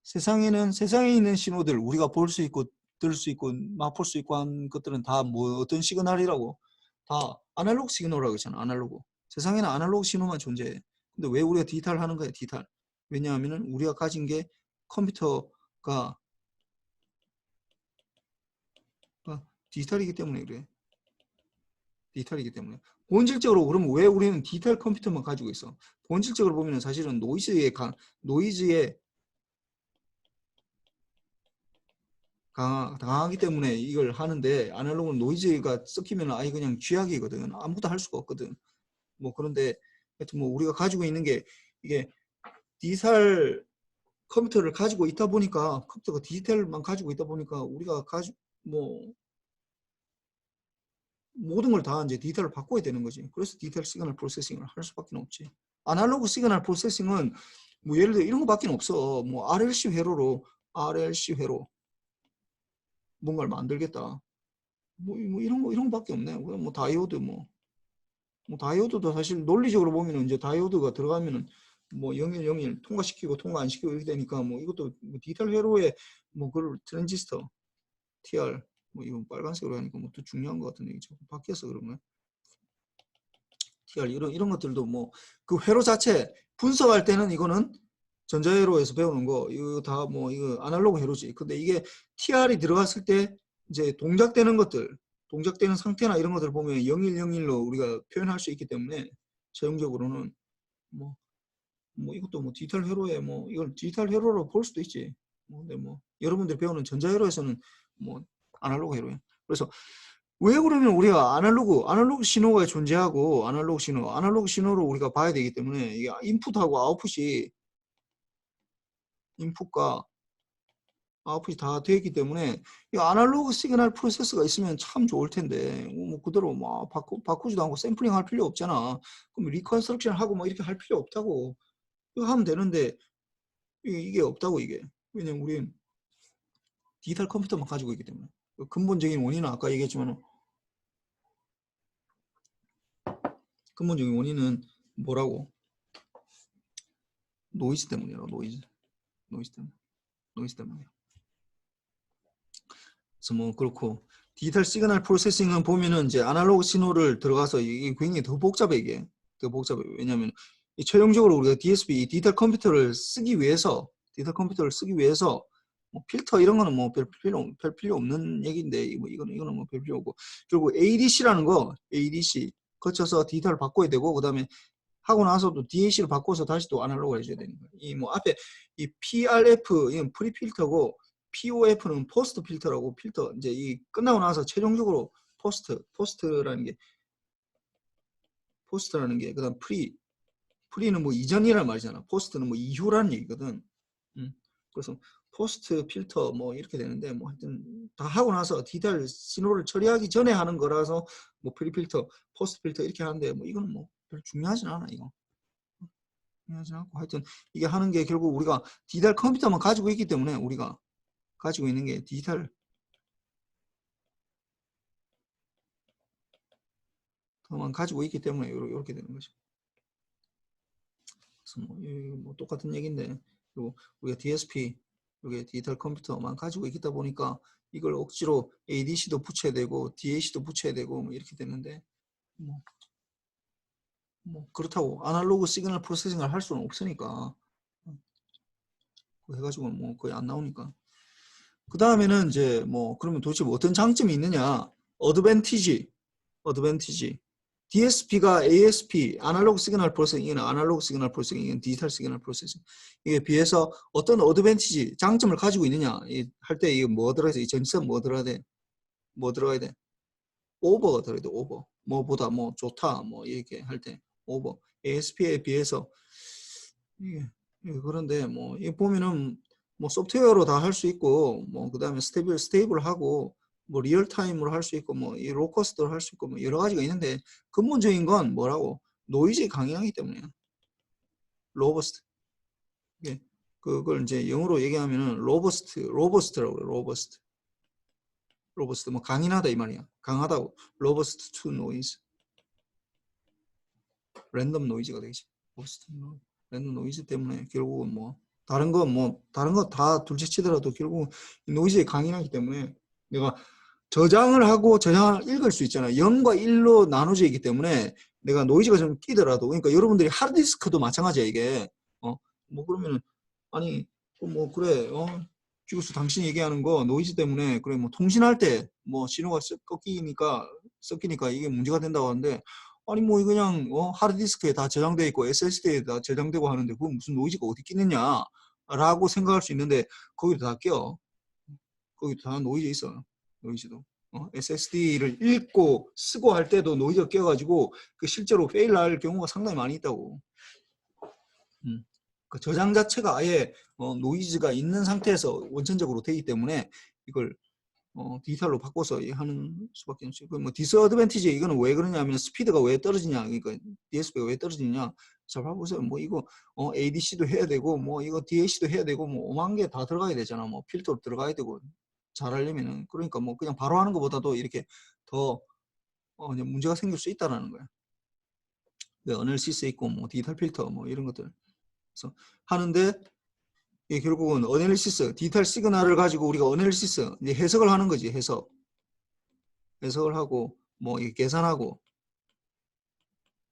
세상에 있는 신호들 우리가 볼 수 있고 들을 수 있고 맛볼 수 있고 한 것들은 다 뭐 어떤 시그널이라고? 다 아날로그 시그널이라고 했잖아. 아날로그. 세상에는 아날로그 신호만 존재해. 근데 왜 우리가 디지털 하는 거야? 디지털. 왜냐하면은 우리가 가진 게 컴퓨터가 디지털이기 때문에 그래. 디지털이기 때문에. 본질적으로 그러면 왜 우리는 디지털 컴퓨터만 가지고 있어? 본질적으로 보면 사실은 노이즈에 강하기 때문에 이걸 하는데 아날로그는 노이즈가 섞이면 아예 그냥 쥐약이거든. 아무것도 할 수가 없거든. 뭐 그런데 하여튼 뭐 우리가 가지고 있는 게 이게 디지털 컴퓨터를 가지고 있다 보니까 컴퓨터가 디지털만 가지고 있다 보니까 우리가 뭐 모든 걸 다 이제 디지털을 바꿔야 되는 거지. 그래서 디지털 시그널 프로세싱을 할 수밖에 없지. 아날로그 시그널 프로세싱은 뭐 예를 들어 이런 거밖에 없어. 뭐 RLC 회로 뭔가를 만들겠다. 뭐 이런 거밖에 없네. 뭐 다이오드 뭐 다이오드도 사실 논리적으로 보면은 이제 다이오드가 들어가면은 뭐 0101 통과시키고 통과 안 시키고 이렇게 되니까 뭐 이것도 뭐 디지털 회로에 뭐 그걸 트랜지스터 TR 뭐 이건 빨간색으로 하니까 뭐 또 중요한 것 같은데 이게 조금 바뀌어서 그런 거야. TR 이런 것들도 뭐 그 회로 자체 분석할 때는 이거는 전자회로에서 배우는 거 이거 다 뭐 이거 아날로그 회로지. 근데 이게 TR이 들어갔을 때 이제 동작되는 상태나 이런 것들 보면 0101로 우리가 표현할 수 있기 때문에 최종적으로는 뭐, 뭐 이것도 뭐 디지털 회로에 뭐 이걸 디지털 회로로 볼 수도 있지. 근데 뭐 여러분들이 배우는 전자회로에서는 뭐 아날로그 회로야. 그래서 왜 그러면 우리가 아날로그 신호가 존재하고 아날로그 신호로 우리가 봐야 되기 때문에 이게 인풋하고 인풋과 아웃풋이 다 되기 때문에 이 아날로그 시그널 프로세스가 있으면 참 좋을 텐데 뭐 그대로 막 바꾸지도 않고 샘플링 할 필요 없잖아. 그럼 리컨스트럭션 하고 뭐 이렇게 할 필요 없다고. 이거 하면 되는데 이게 없다고 이게. 왜냐면 우리는 디지털 컴퓨터만 가지고 있기 때문에. 근본적인 원인은 아까 얘기했지만 근본적인 원인은 뭐라고? 노이즈 때문이라고. 노이즈 때문에. 노이즈 때문에. 그래서 뭐 그렇고 디지털 시그널 프로세싱은 보면은 이제 아날로그 신호를 들어가서 이게 굉장히 더 복잡해 이게. 더 복잡해. 왜냐면 최종적으로 우리가 DSP 디지털 컴퓨터를 쓰기 위해서 뭐 필터 이런 거는 뭐 별 필요 없는 얘기인데 뭐 이거는 뭐 별 필요 없고 결국 ADC라는 거 ADC 거쳐서 디지털을 바꿔야 되고 그다음에 하고 나서도 DAC를 바꿔서 다시 또 아날로그 해줘야 되는 거예요. 이 뭐 앞에 이 PRF 이건 프리 필터고 POF는 포스트 필터라고 필터 이제 이 끝나고 나서 최종적으로 포스트라는 게 그다음 프리는 뭐 이전이란 말이잖아. 포스트는 뭐 이후라는 얘기거든. 그래서 포스트 필터 뭐 이렇게 되는데 뭐 하여튼 다 하고 나서 디지털 신호를 처리하기 전에 하는 거라서 뭐 프리 필터, 포스트 필터 이렇게 하는데 뭐 이거는 뭐 별로 중요하진 않아 이거. 중요하진 않고 하여튼 이게 하는 게 결국 우리가 디지털 컴퓨터만 가지고 있기 때문에 우리가 가지고 있는 게 디지털만 가지고 있기 때문에 이렇게 되는 거죠. 그래서 뭐 똑같은 얘기인데 그리고 우리가 DSP 이게 디지털 컴퓨터만 가지고 있다 보니까 이걸 억지로 ADC도 붙여야 되고 DAC도 붙여야 되고 뭐 이렇게 되는데 뭐, 뭐 그렇다고 아날로그 시그널 프로세싱을 할 수는 없으니까 해가지고 뭐 거의 안 나오니까 그 다음에는 이제 뭐 그러면 도대체 뭐 어떤 장점이 있느냐 어드밴티지 DSP가 ASP 아날로그 시그널 프로세싱 이건 아날로그 시그널 프로세싱 이건 디지털 시그널 프로세싱 이에 비해서 어떤 어드밴티지 장점을 가지고 있느냐 할 때 이거 뭐 들어야 돼? 이 전치사 뭐 들어야 돼? 뭐 들어가야 돼? 오버가 들어야 돼. 오버 뭐보다 뭐 좋다 뭐 이렇게 할 때 오버 ASP에 비해서 이게 그런데 뭐 이 보면은 뭐 소프트웨어로 다 할 수 있고 뭐 그다음에 스테이블하고 뭐 리얼타임으로 할 수 있고 뭐 이 로커스트로 할 수 있고 뭐 여러 가지가 있는데 근본적인 건 뭐라고 노이즈 강하기 때문이야. 로버스트 이게 그걸 이제 영어로 얘기하면은 로버스트라고 그래. 로버스트 뭐 강인하다 이 말이야. 강하다고 로버스트 투 노이즈 랜덤 노이즈가 되겠지. 로버스트 랜덤 노이즈 때문에 결국은 뭐 다른 거 다 둘째 치더라도 결국 노이즈에 강인하기 때문에 내가 저장을 하고 저장을 읽을 수 있잖아요. 0과 1로 나눠져 있기 때문에 내가 노이즈가 좀 끼더라도, 그러니까 여러분들이 하드디스크도 마찬가지야 이게. 뭐 그러면은 아니 뭐 그래 지구수 당신이 얘기하는 거 노이즈 때문에 그래 뭐 통신할 때 뭐 신호가 섞이니까 이게 문제가 된다고 하는데, 아니 뭐 그냥 하드디스크에 다 저장돼 있고 SSD에 다 저장되고 하는데 그건 무슨 노이즈가 어디 끼느냐 라고 생각할 수 있는데, 거기도 다 껴. 거기도 다 노이즈 있어. 노이즈도. SSD를 읽고 쓰고 할 때도 노이즈가 껴가지고 그 실제로 페일 날 경우가 상당히 많이 있다고. 그 저장 자체가 아예 노이즈가 있는 상태에서 원천적으로 되기 때문에 이걸 디지털로 바꿔서 하는 수밖에 없어요. 뭐 디스어드밴티지, 이거는 왜 그러냐면 스피드가 왜 떨어지냐, 그러니까 DSP가 왜 떨어지냐. 자 봐보세요. 뭐 이거 ADC도 해야 되고 뭐 이거 DAC도 해야 되고 뭐 5만 개 다 들어가야 되잖아. 뭐 필터도 들어가야 되고 잘하려면은. 그러니까 뭐 그냥 바로 하는 것보다도 이렇게 더 문제가 생길 수 있다라는 거야. 어널시스 있고 뭐 디지털 필터 뭐 이런 것들 그래서 하는데, 이게 결국은 어널리시스, 디지털 시그널을 가지고 우리가 어널리시스, 이제 해석을 하는 거지. 해석을 하고 뭐 계산하고,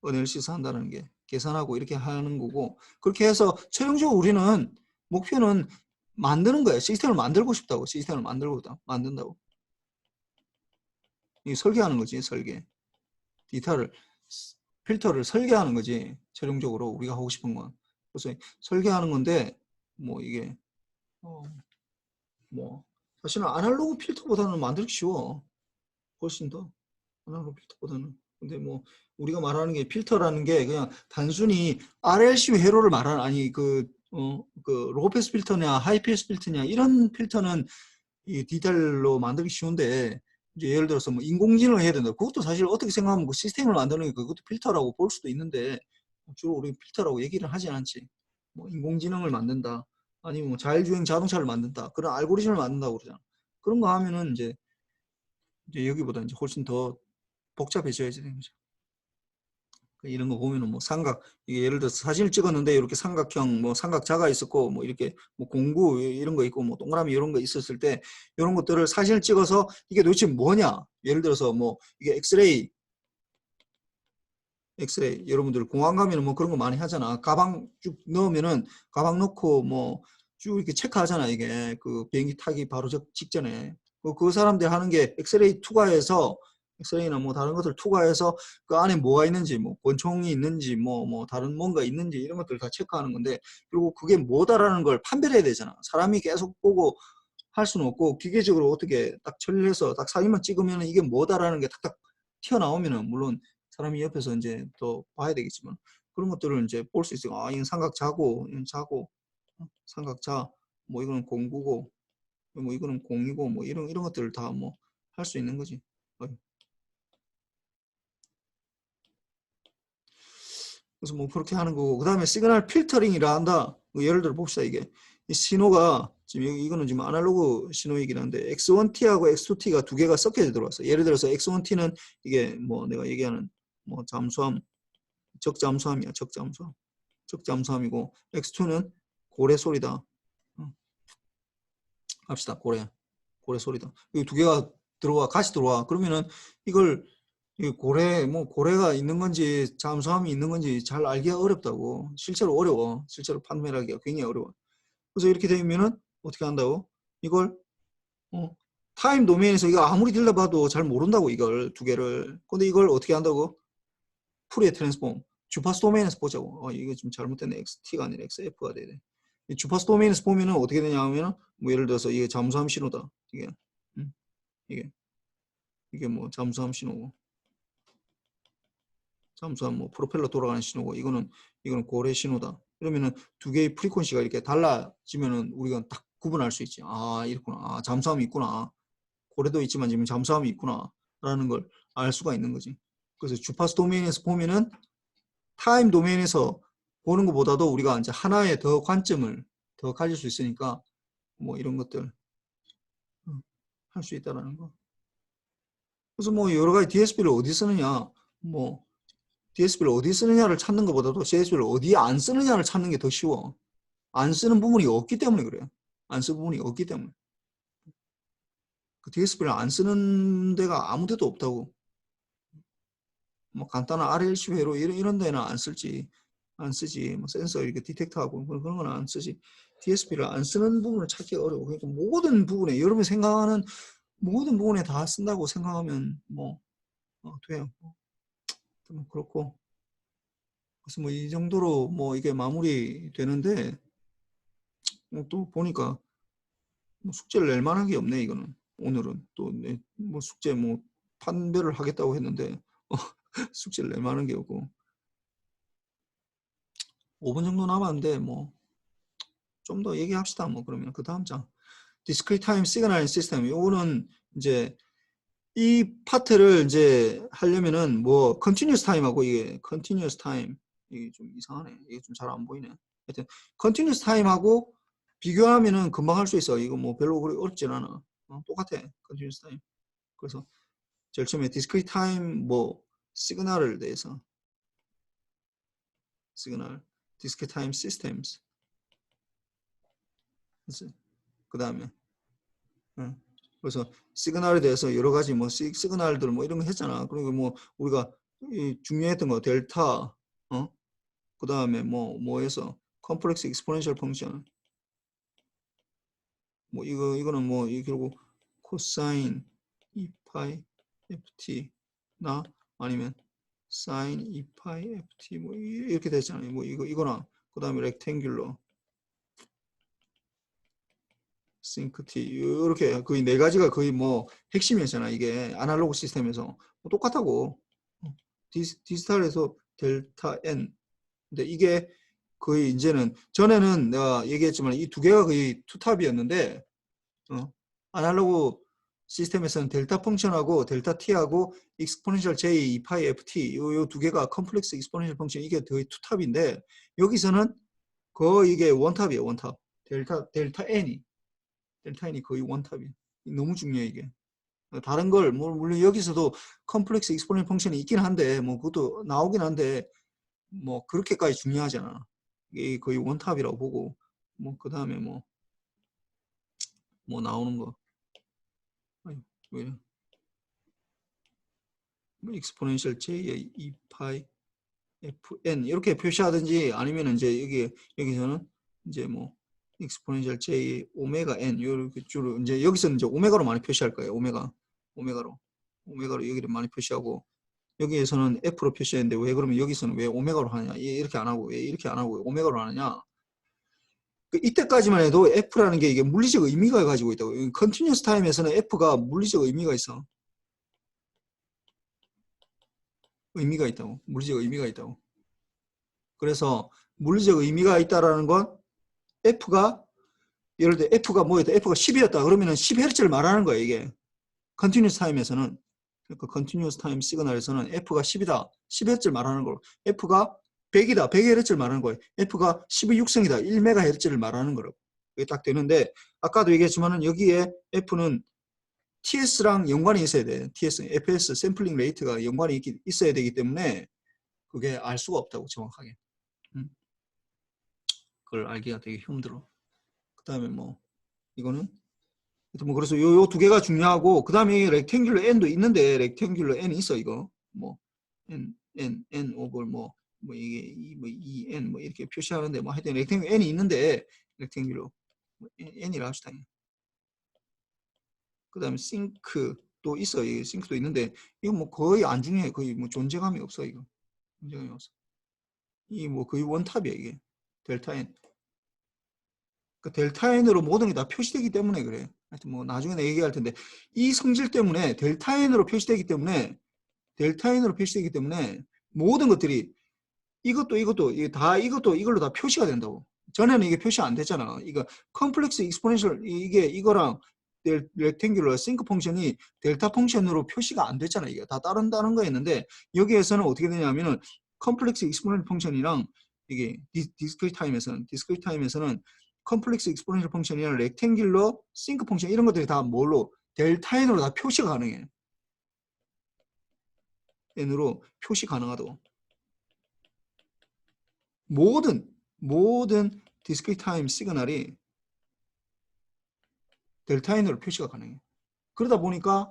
어널리시스 한다는 게 계산하고 이렇게 하는 거고, 그렇게 해서 최종적으로 우리는 목표는 만드는 거예요. 시스템을 만들고 싶다고. 시스템을 만든다고. 이 설계하는 거지. 설계. 디지털 필터를 설계하는 거지. 최종적으로 우리가 하고 싶은 건. 그래서 설계하는 건데 뭐 이게 뭐 사실은 아날로그 필터보다는 만들기 쉬워. 훨씬 더 아날로그 필터보다는. 근데 뭐 우리가 말하는 게 필터라는 게 그냥 단순히 RLC 회로를 말하는, 아니 그 로우패스 필터냐 하이패스 필터냐 이런 필터는 이 디지털로 만들기 쉬운데, 이제 예를 들어서 뭐 인공지능을 해야 된다. 그것도 사실 어떻게 생각하면 그 시스템을 만드는 게 그것도 필터라고 볼 수도 있는데, 주로 우리 필터라고 얘기를 하진 않지. 뭐 인공지능을 만든다, 아니면 뭐 자율주행 자동차를 만든다, 그런 알고리즘을 만든다고 그러잖아. 그런 거 하면은 이제 여기보다 이제 훨씬 더 복잡해져야지 되는 거죠. 이런 거 보면은 뭐 삼각, 이게 예를 들어서 사진을 찍었는데 이렇게 삼각형 뭐 삼각자가 있었고 뭐 이렇게 뭐 공구 이런 거 있고 뭐 동그라미 이런 거 있었을 때, 이런 것들을 사진을 찍어서 이게 도대체 뭐냐, 예를 들어서 뭐 이게 엑스레이 여러분들 공항 가면은 뭐 그런 거 많이 하잖아. 가방 쭉 넣으면은 가방 넣고 뭐 쭉 이렇게 체크하잖아. 이게 그 비행기 타기 바로 직전에 그 사람들 하는 게 엑스레이 투과해서, 엑스레이나 뭐 다른 것들 투과해서 그 안에 뭐가 있는지, 뭐 권총이 있는지 뭐 다른 뭔가 있는지 이런 것들 다 체크하는 건데, 그리고 그게 뭐다라는 걸 판별해야 되잖아. 사람이 계속 보고 할 수는 없고 기계적으로 어떻게 딱 처리해서 딱 사진만 찍으면 이게 뭐다라는 게 탁탁 튀어나오면은, 물론 사람이 옆에서 이제 또 봐야 되겠지만 그런 것들을 이제 볼 수 있어요. 아, 이건 삼각자고, 이건 자고, 삼각자, 뭐 이거는 공구고, 뭐 이거는 공이고, 뭐 이런 것들을 다 뭐 할 수 있는 거지. 그래서 뭐 그렇게 하는 거고, 그 다음에 시그널 필터링이라 한다. 뭐 예를 들어 봅시다. 이게 이 신호가 지금 이거는 지금 아날로그 신호이긴 한데 X1T하고 X2T가 두 개가 섞여져 들어왔어. 예를 들어서 X1T는 이게 뭐 내가 얘기하는 뭐 잠수함, 적잠수함이야. 적잠수함이고, X2는 고래 소리다. 합시다. 고래 소리다. 이 두 개가 같이 들어와. 그러면은 이걸 이 고래가 있는 건지 잠수함이 있는 건지 잘 알기가 어렵다고. 실제로 어려워. 실제로 판별하기가 굉장히 어려워. 그래서 이렇게 되면은 어떻게 한다고? 이걸 타임 도메인에서 이거 아무리 들려봐도 잘 모른다고, 이걸 두 개를. 근데 이걸 어떻게 한다고? 푸리에 트랜스폼. 주파수 도메인에서 보자고. 이거 좀 잘못됐네. XT가 아니라 XF가 돼야 돼. 이 주파수 도메인에서 보면은 어떻게 되냐 하면은, 뭐 예를 들어서 이게 잠수함 신호다. 이게 이게 뭐 잠수함 신호고, 잠수함 뭐 프로펠러 돌아가는 신호고, 이거는 고래 신호다. 그러면은 두 개의 프리퀀시가 이렇게 달라지면은 우리가 딱 구분할 수 있지. 아, 이렇구나. 아, 잠수함이 있구나. 고래도 있지만 지금 잠수함이 있구나. 라는 걸 알 수가 있는 거지. 그래서 주파수 도메인에서 보면은 타임 도메인에서 보는 것보다도 우리가 이제 하나의 더 관점을 더 가질 수 있으니까 뭐 이런 것들 할 수 있다라는 거. 그래서 뭐 여러 가지 DSP를 어디 쓰느냐, 뭐 DSP를 어디 쓰느냐를 찾는 것보다도 CSP를 어디에 안 쓰느냐를 찾는 게 더 쉬워. 안 쓰는 부분이 없기 때문에 그래요. 안 쓰는 부분이 없기 때문에. 그 DSP를 안 쓰는 데가 아무 데도 없다고. 뭐 간단한 RLC 회로 이런 데는 안 쓸지. 안 쓰지. 뭐 센서 이렇게 디텍트하고 그런 건 안 쓰지. DSP를 안 쓰는 부분을 찾기가 어려워. 그러니까 모든 부분에 여러분이 생각하는 모든 부분에 다 쓴다고 생각하면 뭐 돼요. 뭐 그렇고. 그래서 뭐 이 정도로 뭐 이게 마무리 되는데 또 보니까 뭐 숙제를 낼 만한 게 없네 이거는. 오늘은 또 뭐 숙제 뭐 판별을 하겠다고 했는데 숙제를 낼 만한 게 없고 5분 정도 남았는데 뭐 좀 더 얘기합시다. 뭐 그러면 그 다음 장 Discrete Time Signal System 요거는 이제 이 파트를 이제 하려면은 뭐 Continuous Time하고 이게 Continuous Time 이게 좀 이상하네. 이게 좀 잘 안 보이네. 하여튼 Continuous Time하고 비교하면은 금방 할 수 있어. 이거 뭐 별로 그렇게 어렵진 않아. 똑같아. Continuous Time. 그래서 제일 처음에 Discrete Time 뭐 시그널을 대해서 시그널 Discrete Time Systems 그 다음에 그래서 시그널에 대해서 여러 가지 뭐 시그널들 뭐 이런 거 했잖아. 그리고 뭐 우리가 중요했던 거 델타 그 다음에 뭐해서 컴플렉스 익스포넨셜 펑션 뭐 이거는 뭐 결국 코사인 2파이 ft나 아니면 사인 2파이 ft 뭐 이렇게 됐잖아요. 뭐 이거나 그 다음에 렉탱귤러 싱크티 이렇게 거의 네 가지가 거의 뭐 핵심이었잖아. 이게 아날로그 시스템에서 뭐 똑같다고 디지털에서 델타 n 근데 이게 거의 이제는 전에는 내가 얘기했지만 이 두 개가 거의 투탑이었는데 아날로그 시스템에서는 델타 펑션하고 델타 t하고 익스포넨셜 j 2파이 ft 요 두 개가 컴플렉스 익스포넨셜 펑션 이게 거의 투탑인데 여기서는 거의 이게 원탑이에요. 원탑 델타 n이 거의 원탑이에요. 너무 중요해 이게. 다른 걸 물론 여기서도 컴플렉스 익스포넨셜 펑션이 있긴 한데 뭐 그것도 나오긴 한데 뭐 그렇게까지 중요하지 않아. 이게 거의 원탑이라고 보고 뭐 그 다음에 뭐 나오는 거 아니, 왜 이래? 뭐 익스포넨셜 j의 2파이 fn 이렇게 표시하든지 아니면 이제 여기서는 이제 뭐 익스포넨셜 j 오메가 n 이렇게 주로 이제 여기서는 이제 오메가로 많이 표시할 거예요. 오메가로 여기를 많이 표시하고 여기에서는 f로 표시했는데 왜 그러면 여기서는 왜 오메가로 하느냐 이렇게 안 하고 왜 이렇게 안 하고 오메가로 하느냐 이때까지만 해도 F라는 게 이게 물리적 의미가 가지고 있다고. 컨티뉴어스 타임에서는 F가 물리적 의미가 있어. 의미가 있다고. 물리적 의미가 있다고. 그래서 물리적 의미가 있다라는 건 F가 예를 들어 F가 뭐였다? F가 10이었다. 그러면은 10Hz를 말하는 거야, 이게. 컨티뉴어스 타임에서는 그러니까 컨티뉴어스 타임 시그널에서는 F가 10이다. 10Hz를 말하는 거고. F가 100이다. 100Hz를 말하는 거예요. F가 12 육성이다. 1MHz를 말하는 거라고. 이게 딱 되는데 아까도 얘기했지만은 여기에 F는 TS랑 연관이 있어야 돼. TS, FS 샘플링 레이트가 연관이 있어야 되기 때문에 그게 알 수가 없다고 정확하게. 그걸 알기가 되게 힘들어. 그 다음에 뭐 이거는 뭐 그래서 요 두 개가 중요하고 그 다음에 렉탱귤러 n도 있는데 렉탱귤러 n 있어 이거 뭐 n 오버 뭐 이게 뭐 n 뭐 이렇게 표시하는데 뭐 하여튼 렉탱귤러 n이 있는데 렉탱귤러 n이라 합시다. 그 다음에 싱크도 있어. 이 싱크도 있는데 이거 뭐 거의 안 중요해. 거의 뭐 존재감이 없어 이거. 존재감이 없어. 이 뭐 거의 원탑이야 이게. 델타 n. 그 델타 n으로 모든 게 다 표시되기 때문에 그래. 하여튼 뭐 나중에 내가 얘기할 텐데 이 성질 때문에 델타 n으로 표시되기 때문에 모든 것들이 이것도 이게 다 이것도 이걸로 다 표시가 된다고. 전에는 이게 표시 안 됐잖아. 이거 컴플렉스 익스포넨셜 이게 이거랑 렉탱귤러 싱크 펑션이 델타 펑션으로 표시가 안 됐잖아. 이게 다 다른 거였는데 여기에서는 어떻게 되냐면은 컴플렉스 익스포넨셜 펑션이랑 이게 디스크리트 타임에서는 컴플렉스 익스포넨셜 펑션이랑 렉탱귤러 싱크 펑션 이런 것들이 다 뭘로 델타 n으로 다 표시가 가능해. n으로 표시 가능하다고. 모든 discrete time 시그널이 델타 n으로 표시가 가능해요. 그러다 보니까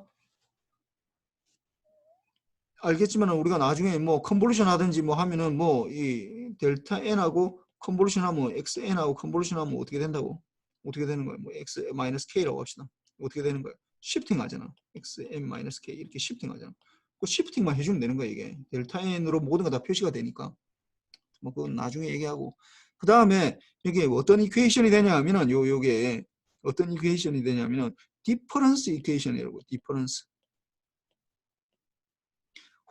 알겠지만 우리가 나중에 뭐 컨볼루션 하든지 뭐 하면은 뭐 이 델타 n하고 컨볼루션 하면 xn하고 컨볼루션 하면 어떻게 된다고? 어떻게 되는 거예요? 뭐 x 마이너스 k라고 합시다. 어떻게 되는 거예요? 시프팅 하잖아. xn 마이너스 k 이렇게 시프팅 하잖아. 그 시프팅만 해주면 되는 거야 이게. 델타 n으로 모든 거 다 표시가 되니까. 뭐 그건 나중에 얘기하고. 그 다음에 이게 어떤 이퀘이션이 되냐면은 요게 어떤 이퀘이션이 되냐면은 디퍼런스 이퀘이션이라고. 디퍼런스.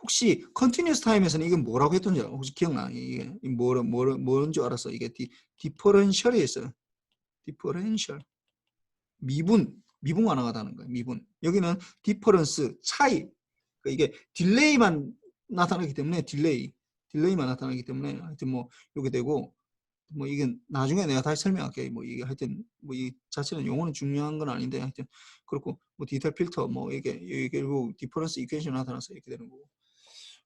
혹시 컨티뉴스 타임에서는 이게 뭐라고 했던지 혹시 기억나? 이게 뭐인 줄 알았어? 이게 디퍼런셜이 있어요. 디퍼런셜. 미분과 나가다는 거예요. 미분. 여기는 디퍼런스 차이. 그러니까 이게 딜레이만 나타나기 때문에 딜레이만 나타나기 때문에 하여튼 뭐 이렇게 되고 뭐 이게 나중에 내가 다시 설명할게. 뭐 이게 하여튼 뭐 이 자체는 용어는 중요한 건 아닌데 하여튼 그렇고 뭐 디테일 필터 뭐 이게 결국 디퍼런스 이퀘이션 나타나서 이렇게 되는 거고.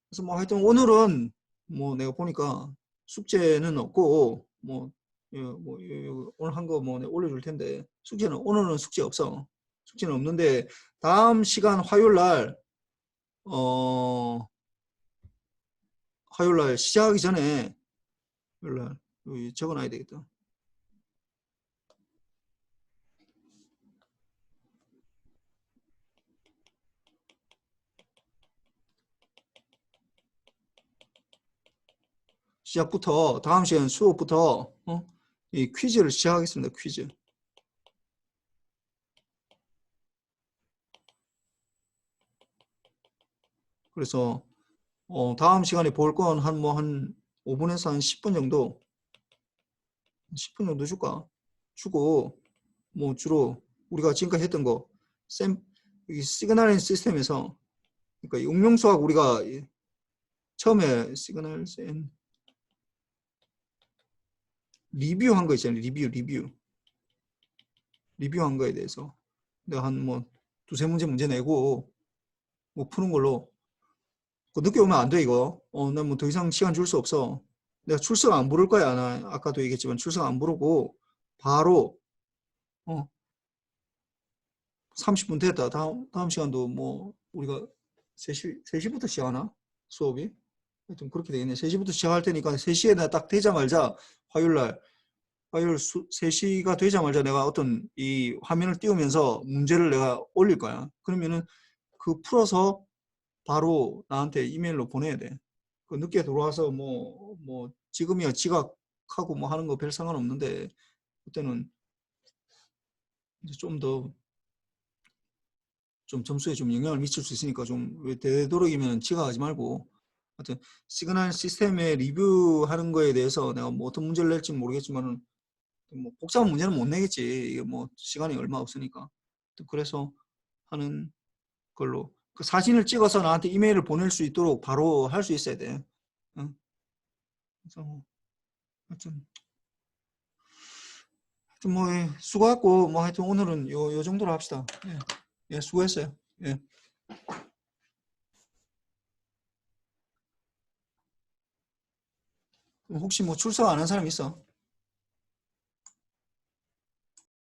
그래서 뭐 하여튼 오늘은 뭐 내가 보니까 숙제는 없고 뭐, 오늘 한 거 뭐 올려줄 텐데 숙제는 오늘은 숙제 없어. 숙제는 없는데 다음 시간 화요일 날 화요일 날 시작하기 전에 화요일 날 여기 적어놔야 되겠다. 시작부터 다음 시간 수업부터 이 퀴즈를 시작하겠습니다. 퀴즈. 그래서 다음 시간에 볼 건 한 5분에서 한 10분 정도 10분 정도 줄까? 주고 뭐 주로 우리가 지금까지 했던 거 이 시그널 시스템에서 그러니까 이 응용수학 우리가 처음에 시그널 리뷰한 거 있잖아요. 리뷰한 거에 대해서 내가 한 뭐 두세 문제 내고 뭐 푸는 걸로 늦게 오면 안 돼 이거. 난 뭐 더 이상 시간 줄 수 없어. 내가 출석 안 부를 거야. 나 아까도 얘기했지만 출석 안 부르고 바로 30분 됐다. 다음 시간도 뭐 우리가 3시부터 시작하나? 수업이? 하여튼 그렇게 되겠네. 3시부터 시작할 테니까 3시에 딱 되자마자 화요일 3시가 되자마자 내가 어떤 이 화면을 띄우면서 문제를 내가 올릴 거야. 그러면은 그 풀어서 바로 나한테 이메일로 보내야 돼. 그 늦게 들어와서 뭐 지금이야 지각하고 뭐 하는 거 별 상관없는데 그때는 이제 좀 점수에 좀 영향을 미칠 수 있으니까 좀 왜 되도록이면 지각하지 말고 하여튼 시그널 시스템에 리뷰하는 거에 대해서 내가 뭐 어떤 문제를 낼지 모르겠지만은 뭐 복잡한 문제는 못 내겠지. 이게 뭐 시간이 얼마 없으니까. 그래서 하는 걸로 그 사진을 찍어서 나한테 이메일을 보낼 수 있도록 바로 할 수 있어야 돼. 응? 그래서 하여튼 뭐 수고했고 뭐 하여튼 오늘은 요 정도로 합시다. 예, 수고했어요. 예. 혹시 뭐 출석 안 한 사람 있어?